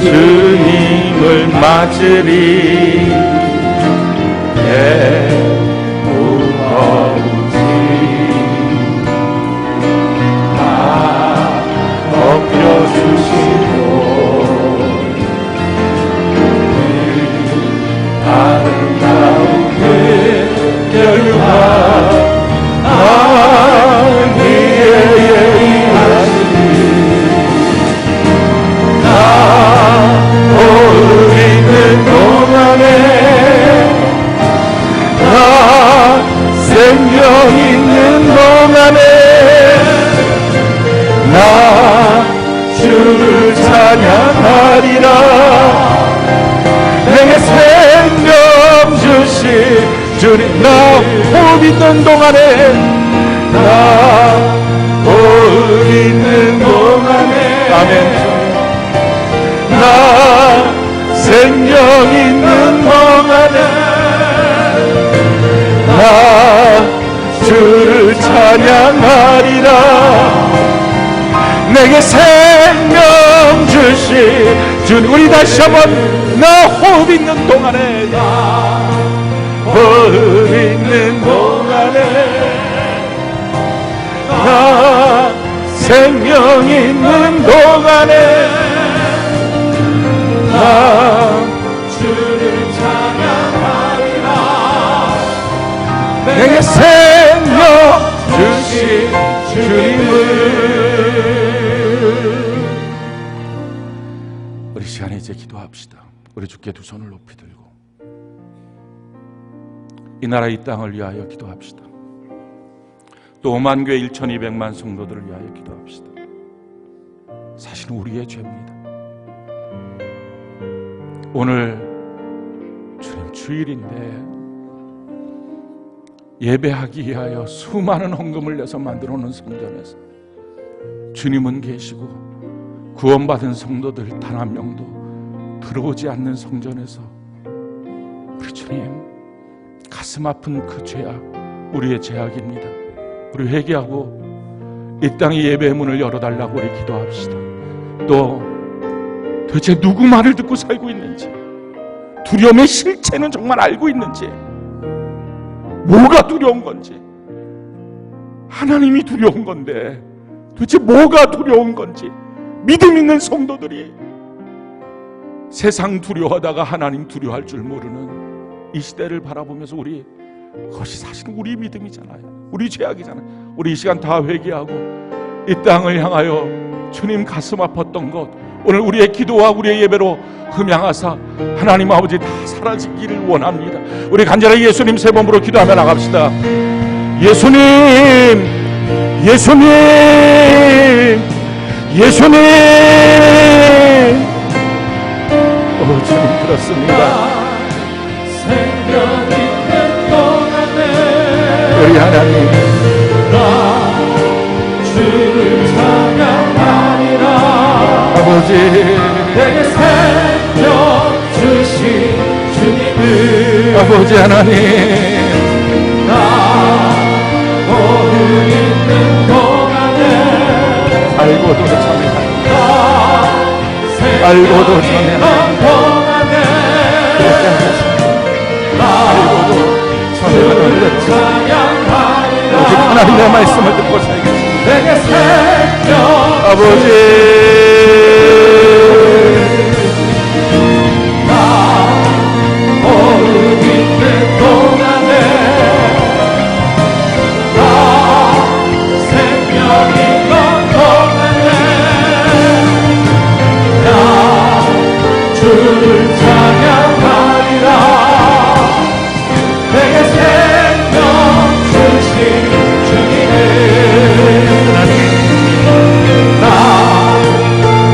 주님을 맞으리. 내 무거운 짐 다 벗겨주시고 아름다운 그 연유가 생명 있는 동안에 나 주를 찬양하리라. 내게 생명 주신 주님 나 호흡 있는 동안에 나 호흡 있는 동안에 아멘. 나 생명 있는 동안에 나 주를 찬양하리라. 내게 생명 주신 주님 우리 다시 한번 나 호흡 있는 동안에 나 호흡 있는 동안에 나 생명 있는 동안에 나 주를 찬양하리라. 내게 생명 주신 주님을 우리 이제 기도합시다. 우리 주께 두 손을 높이 들고 이 나라 이 땅을 위하여 기도합시다. 또 5만 교회 1200만 성도들을 위하여 기도합시다. 사실은 우리의 죄입니다. 오늘 주님 주일인데 예배하기 위하여 수많은 헌금을 내서 만들어 놓은 성전에서 주님은 계시고 구원받은 성도들 단 한 명도 들어오지 않는 성전에서 우리 주님 가슴 아픈 그 죄악, 우리의 죄악입니다. 우리 회개하고 이 땅의 예배의 문을 열어달라고 우리 기도합시다. 또 도대체 누구 말을 듣고 살고 있는지, 두려움의 실체는 정말 알고 있는지, 뭐가 두려운 건지, 하나님이 두려운 건데 도대체 뭐가 두려운 건지, 믿음 있는 성도들이 세상 두려워하다가 하나님 두려워할 줄 모르는 이 시대를 바라보면서 그것이 사실은 우리 믿음이잖아요. 우리 죄악이잖아요. 우리 이 시간 다 회개하고 이 땅을 향하여 주님 가슴 아팠던 것 오늘 우리의 기도와 우리의 예배로 흠양하사 하나님 아버지 다 사라지기를 원합니다. 우리 간절하게 예수님 세 번으로 기도하며 나갑시다. 예수님, 예수님, 예수님. 주님 그렇습니다. 생명 있는 동안에 우리 하나님 주를 찬양하리라. 아버지 내게 생명 주신 주님을 아버지 하나님 오늘 있는 동안에 알고도 전해하리라. 알고도 전해하리라. 오직 하나님의 말씀을 듣고 살겠습니다. 내게 생명 아버지 오늘 있는 동안에 생명 있는 동안에 주를 찬양하리라. 내게 생명 주신 주님을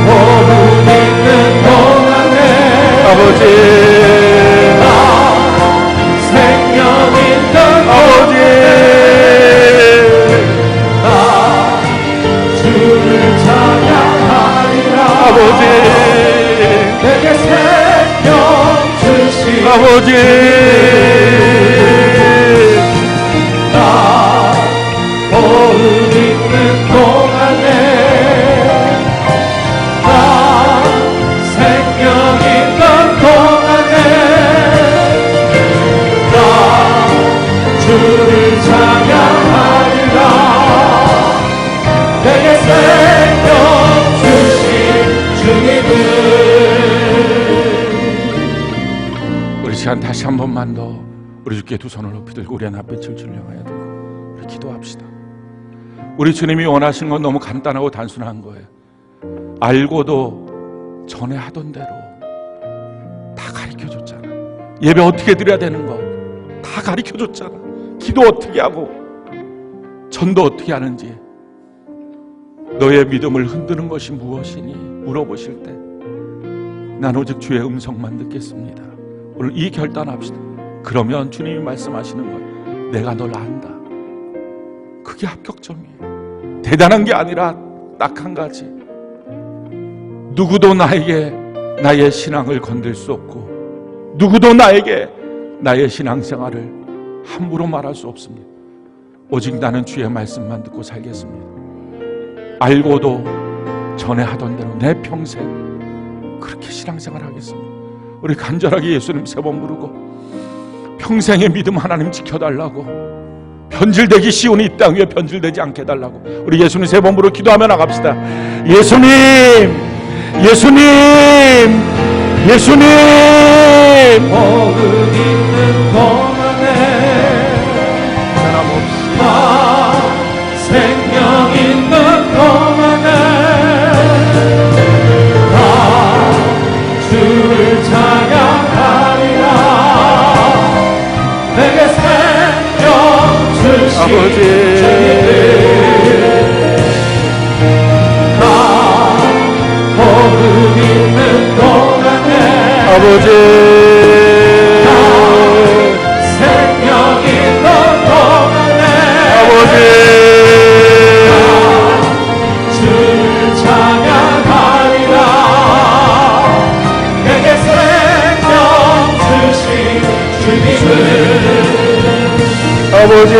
오늘 있는 동안에 아버지 생명 있는 아버지 주를 찬양하리라. 아버지 내게 생명 주신 아버지 오늘 있는 동안에 생명 있는 동안에 주를 찬양하리라. 내게 생명 주신 주님을. 우리 시간 다시 한 번만 더 우리 주께 두 손을 높이 들고 우리의 낯빛을 출령하여 들고 우리 기도합시다. 우리 주님이 원하시는 건 너무 간단하고 단순한 거예요. 알고도 전에 하던 대로 다 가르쳐줬잖아. 예배 어떻게 드려야 되는 거 다 가르쳐줬잖아. 기도 어떻게 하고 전도 어떻게 하는지. 너의 믿음을 흔드는 것이 무엇이니 물어보실 때 난 오직 주의 음성만 듣겠습니다. 오늘 이 결단합시다. 그러면 주님이 말씀하시는 거예요. 내가 널 안다. 그게 합격점이에요. 대단한 게 아니라 딱 한 가지. 누구도 나에게 나의 신앙을 건들 수 없고 누구도 나에게 나의 신앙생활을 함부로 말할 수 없습니다. 오직 나는 주의 말씀만 듣고 살겠습니다. 알고도 전에 하던 대로 내 평생 그렇게 신앙생활을 하겠습니다. 우리 간절하게 예수님 세 번 부르고 평생의 믿음 하나님 지켜달라고, 변질되기 쉬운 이 땅 위에 변질되지 않게 해달라고 우리 예수님 세 번 부르고 기도하며 나갑시다. 예수님, 예수님, 예수님. 오늘 있는 동안에 생명 있는 동안에 아버지 생명 있는 동안에 아버지 주를 찬양하리라. 내게 생명 주신 주님을 아버지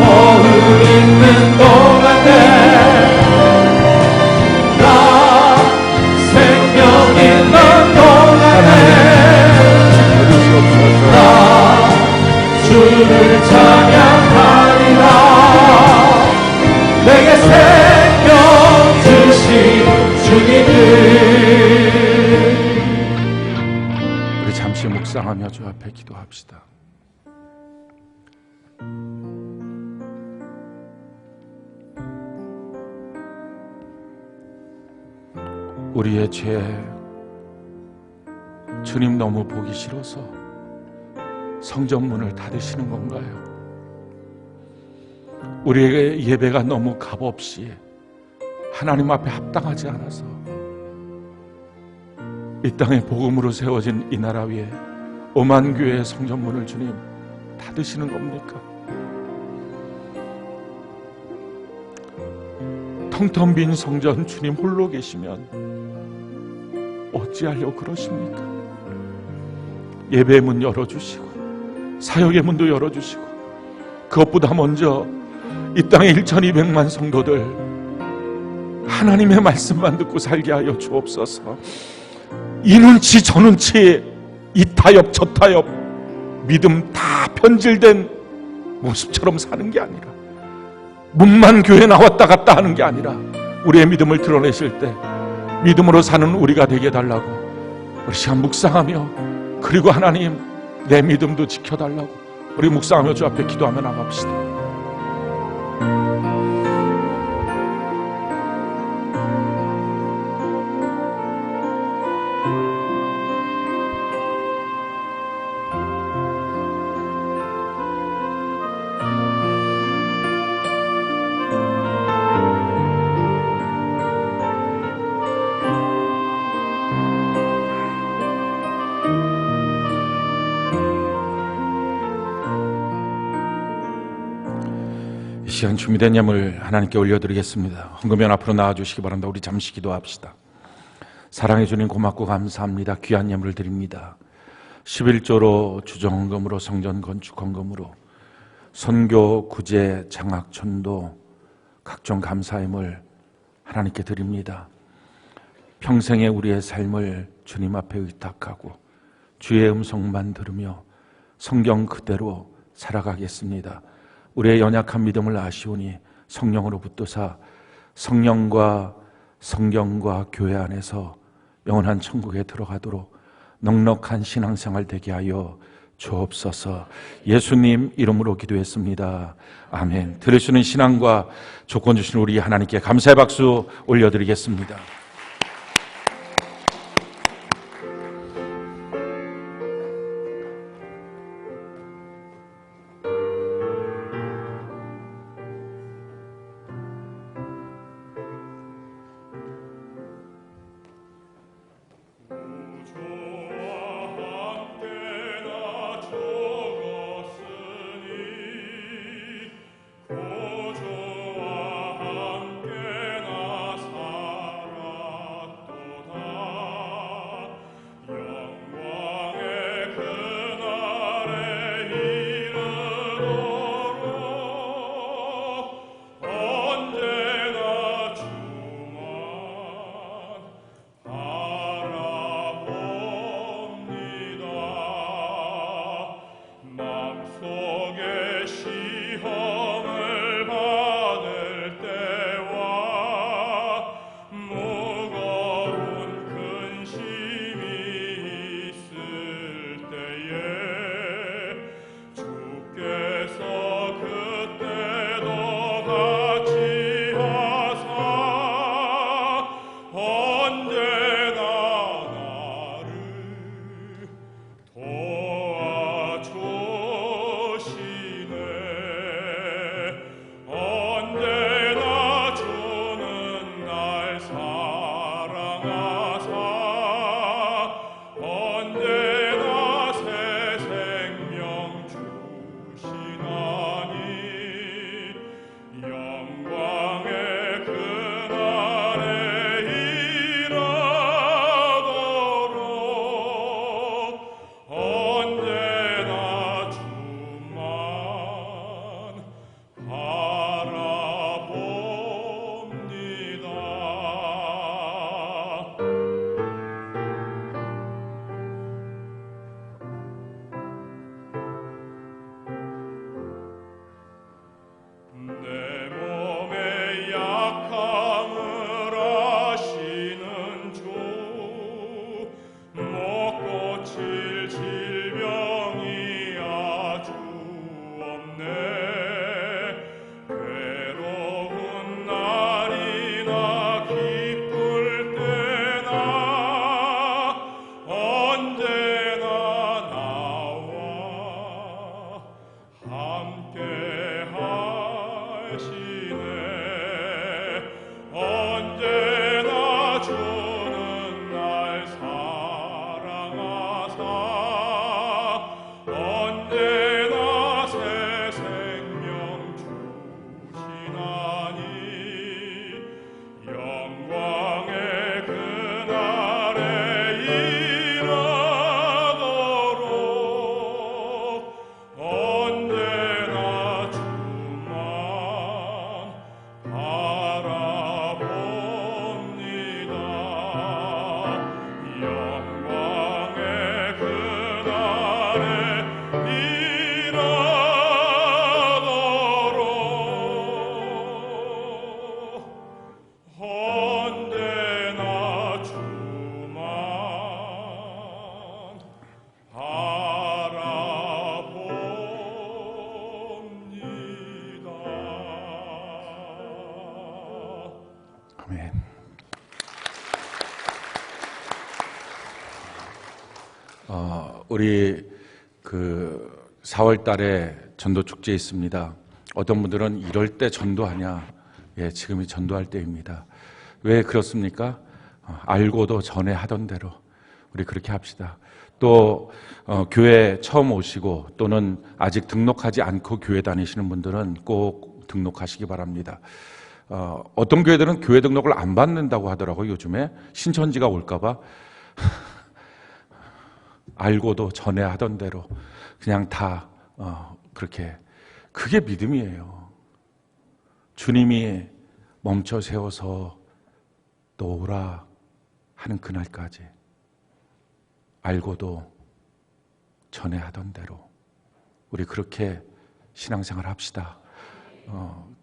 거울 있는 동안에 나 생명 있는 동안에 나 주를 찬양하리라. 내게 생명 주신 주님을. 우리 잠시 묵상하며 주 앞에 기도합시다. 우리의 죄 주님 너무 보기 싫어서 성전문을 닫으시는 건가요? 우리에게 예배가 너무 값없이 하나님 앞에 합당하지 않아서 이 땅에 복음으로 세워진 이 나라 위에 오만 교회의 성전문을 주님 닫으시는 겁니까? 텅텅 빈 성전 주님 홀로 계시면 어찌하려고 그러십니까? 예배의 문 열어주시고 사역의 문도 열어주시고 그것보다 먼저 이 땅의 1200만 성도들 하나님의 말씀만 듣고 살게 하여 주옵소서. 이 눈치 저 눈치 이 타협 저 타협 믿음 다 변질된 모습처럼 사는 게 아니라 문만 교회 나왔다 갔다 하는 게 아니라 우리의 믿음을 드러내실 때 믿음으로 사는 우리가 되게 해달라고 우리 시간 묵상하며 그리고 하나님 내 믿음도 지켜달라고 우리 묵상하며 주 앞에 기도하며 나갑시다. 이 시간 준비된 예물 하나님께 올려드리겠습니다. 헌금연 앞으로 나와주시기 바랍니다. 우리 잠시 기도합시다. 사랑해 주님 고맙고 감사합니다. 귀한 예물을 드립니다. 11조로 주정헌금으로 성전 건축 헌금으로 선교 구제 장학 전도 각종 감사 예물 하나님께 드립니다. 평생의 우리의 삶을 주님 앞에 의탁하고 주의 음성만 들으며 성경 그대로 살아가겠습니다. 우리의 연약한 믿음을 아시오니 성령으로 붙드사 성령과 성경과 교회 안에서 영원한 천국에 들어가도록 넉넉한 신앙생활 되게 하여 주옵소서. 예수님 이름으로 기도했습니다. 아멘. 들으시는 신앙과 조건 주신 우리 하나님께 감사의 박수 올려드리겠습니다. 아멘. 우리 4월 달에 전도 축제 있습니다. 어떤 분들은 이럴 때 전도하냐? 예, 지금이 전도할 때입니다. 왜 그렇습니까? 알고도 전에 하던 대로 우리 그렇게 합시다. 또 교회 처음 오시고 또는 아직 등록하지 않고 교회 다니시는 분들은 꼭 등록하시기 바랍니다. 어떤 교회들은 교회 등록을 안 받는다고 하더라고요. 요즘에 신천지가 올까봐. 알고도 전에 하던 대로 그냥 다 그렇게, 그게 믿음이에요. 주님이 멈춰 세워서 또 오라 하는 그날까지 알고도 전에 하던 대로 우리 그렇게 신앙생활 합시다.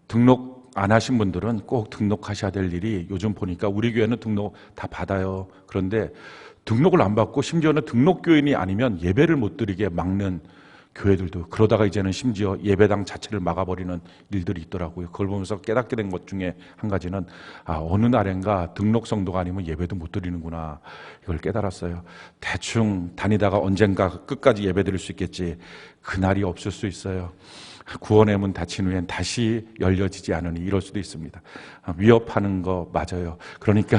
등록 안 하신 분들은 꼭 등록하셔야 될 일이, 요즘 보니까 우리 교회는 등록 다 받아요. 그런데 등록을 안 받고 심지어는 등록교인이 아니면 예배를 못 드리게 막는 교회들도, 그러다가 이제는 심지어 예배당 자체를 막아버리는 일들이 있더라고요. 그걸 보면서 깨닫게 된 것 중에 한 가지는 어느 날인가 등록 성도가 아니면 예배도 못 드리는구나, 이걸 깨달았어요. 대충 다니다가 언젠가 끝까지 예배 드릴 수 있겠지, 그날이 없을 수 있어요. 구원의 문 닫힌 후엔 다시 열려지지 않으니 이럴 수도 있습니다. 위협하는 거 맞아요. 그러니까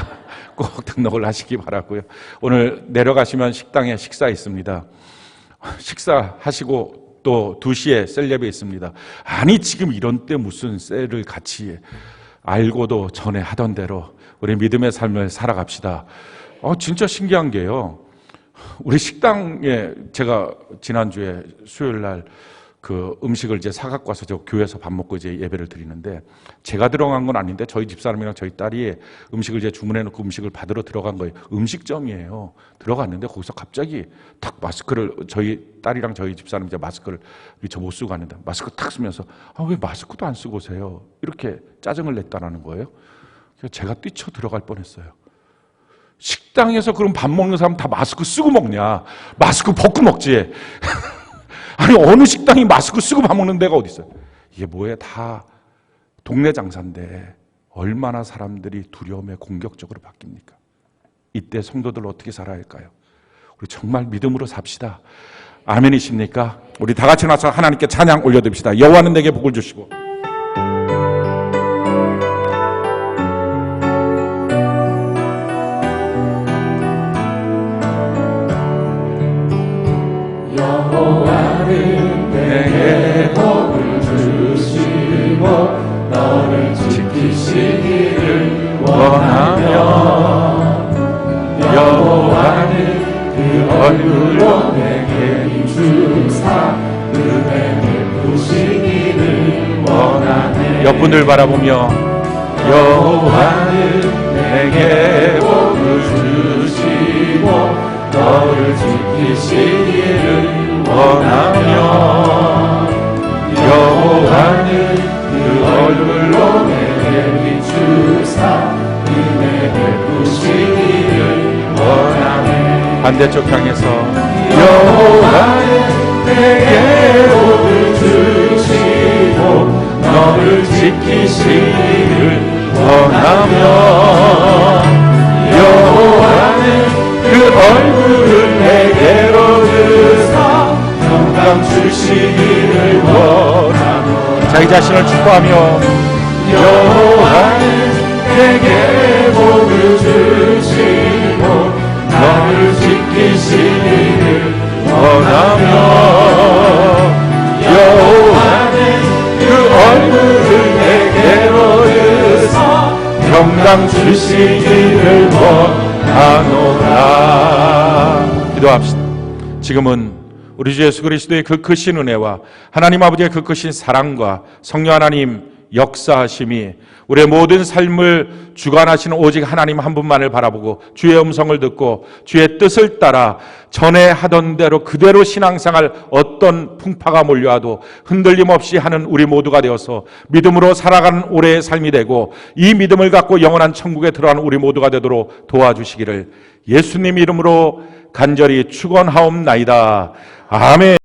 꼭 등록을 하시기 바라고요. 오늘 내려가시면 식당에 식사 있습니다. 식사하시고 또 2시에 셀예배 있습니다. 아니 지금 이런 때 무슨 셀을 같이 해. 알고도 전에 하던 대로 우리 믿음의 삶을 살아갑시다. 진짜 신기한 게요, 우리 식당에 제가 지난주에 수요일 날 음식을 이제 사갖고 와서 저 교회에서 밥 먹고 이제 예배를 드리는데, 제가 들어간 건 아닌데 저희 집사람이랑 저희 딸이 음식을 이제 주문해놓고 음식을 받으러 들어간 거예요. 음식점이에요. 들어갔는데 거기서 갑자기 탁 마스크를, 저희 딸이랑 저희 집사람이 이제 마스크를 미처 못 쓰고 갔는데 마스크 탁 쓰면서 왜 마스크도 안 쓰고 오세요? 이렇게 짜증을 냈다는 거예요. 그래서 제가 뛰쳐 들어갈 뻔했어요. 식당에서 그럼 밥 먹는 사람 다 마스크 쓰고 먹냐? 마스크 벗고 먹지. 아니 어느 식당이 마스크 쓰고 밥 먹는 데가 어디 있어요? 이게 뭐예요? 다 동네 장사인데 얼마나 사람들이 두려움에 공격적으로 바뀝니까? 이때 성도들 어떻게 살아야 할까요? 우리 정말 믿음으로 삽시다. 아멘이십니까? 우리 다 같이 나서 하나님께 찬양 올려드립시다. 여호와는 내게 복을 주시고 내게 복을 주시고 너를 지키시기를 원하며 여호와는 그 얼굴로 내게 비추사 은혜를 부시기를 원하네. 옆분들 바라보며 여호와는 내게 복을 주시고 너를 지키시기를 원하며 여호와는 그 얼굴로 내게 비추사 은혜를 부시기를 원하네. 반대쪽 향해서 여호와는 내게 복을 주시고 너를 지키시기를 원하며 여호와는 그 얼굴을 내게로 드사 영광 주시기를 원하노라. 자기 자신을 축복하며 여호와는 내게 복을 주시고 너를 지키시기를 원하며 여호와는 그 얼굴을 내게로 드사 영광 주시기를 원하노라. 기도합시다. 지금은 우리 주 예수 그리스도의 그 크신 은혜와 하나님 아버지의 그 크신 사랑과 성령 하나님 역사하심이 우리의 모든 삶을 주관하시는 오직 하나님 한 분만을 바라보고 주의 음성을 듣고 주의 뜻을 따라 전에 하던 대로 그대로 신앙생활 어떤 풍파가 몰려와도 흔들림 없이 하는 우리 모두가 되어서 믿음으로 살아가는 올해의 삶이 되고 이 믿음을 갖고 영원한 천국에 들어가는 우리 모두가 되도록 도와주시기를 예수님 이름으로 간절히 축원하옵나이다. 아멘.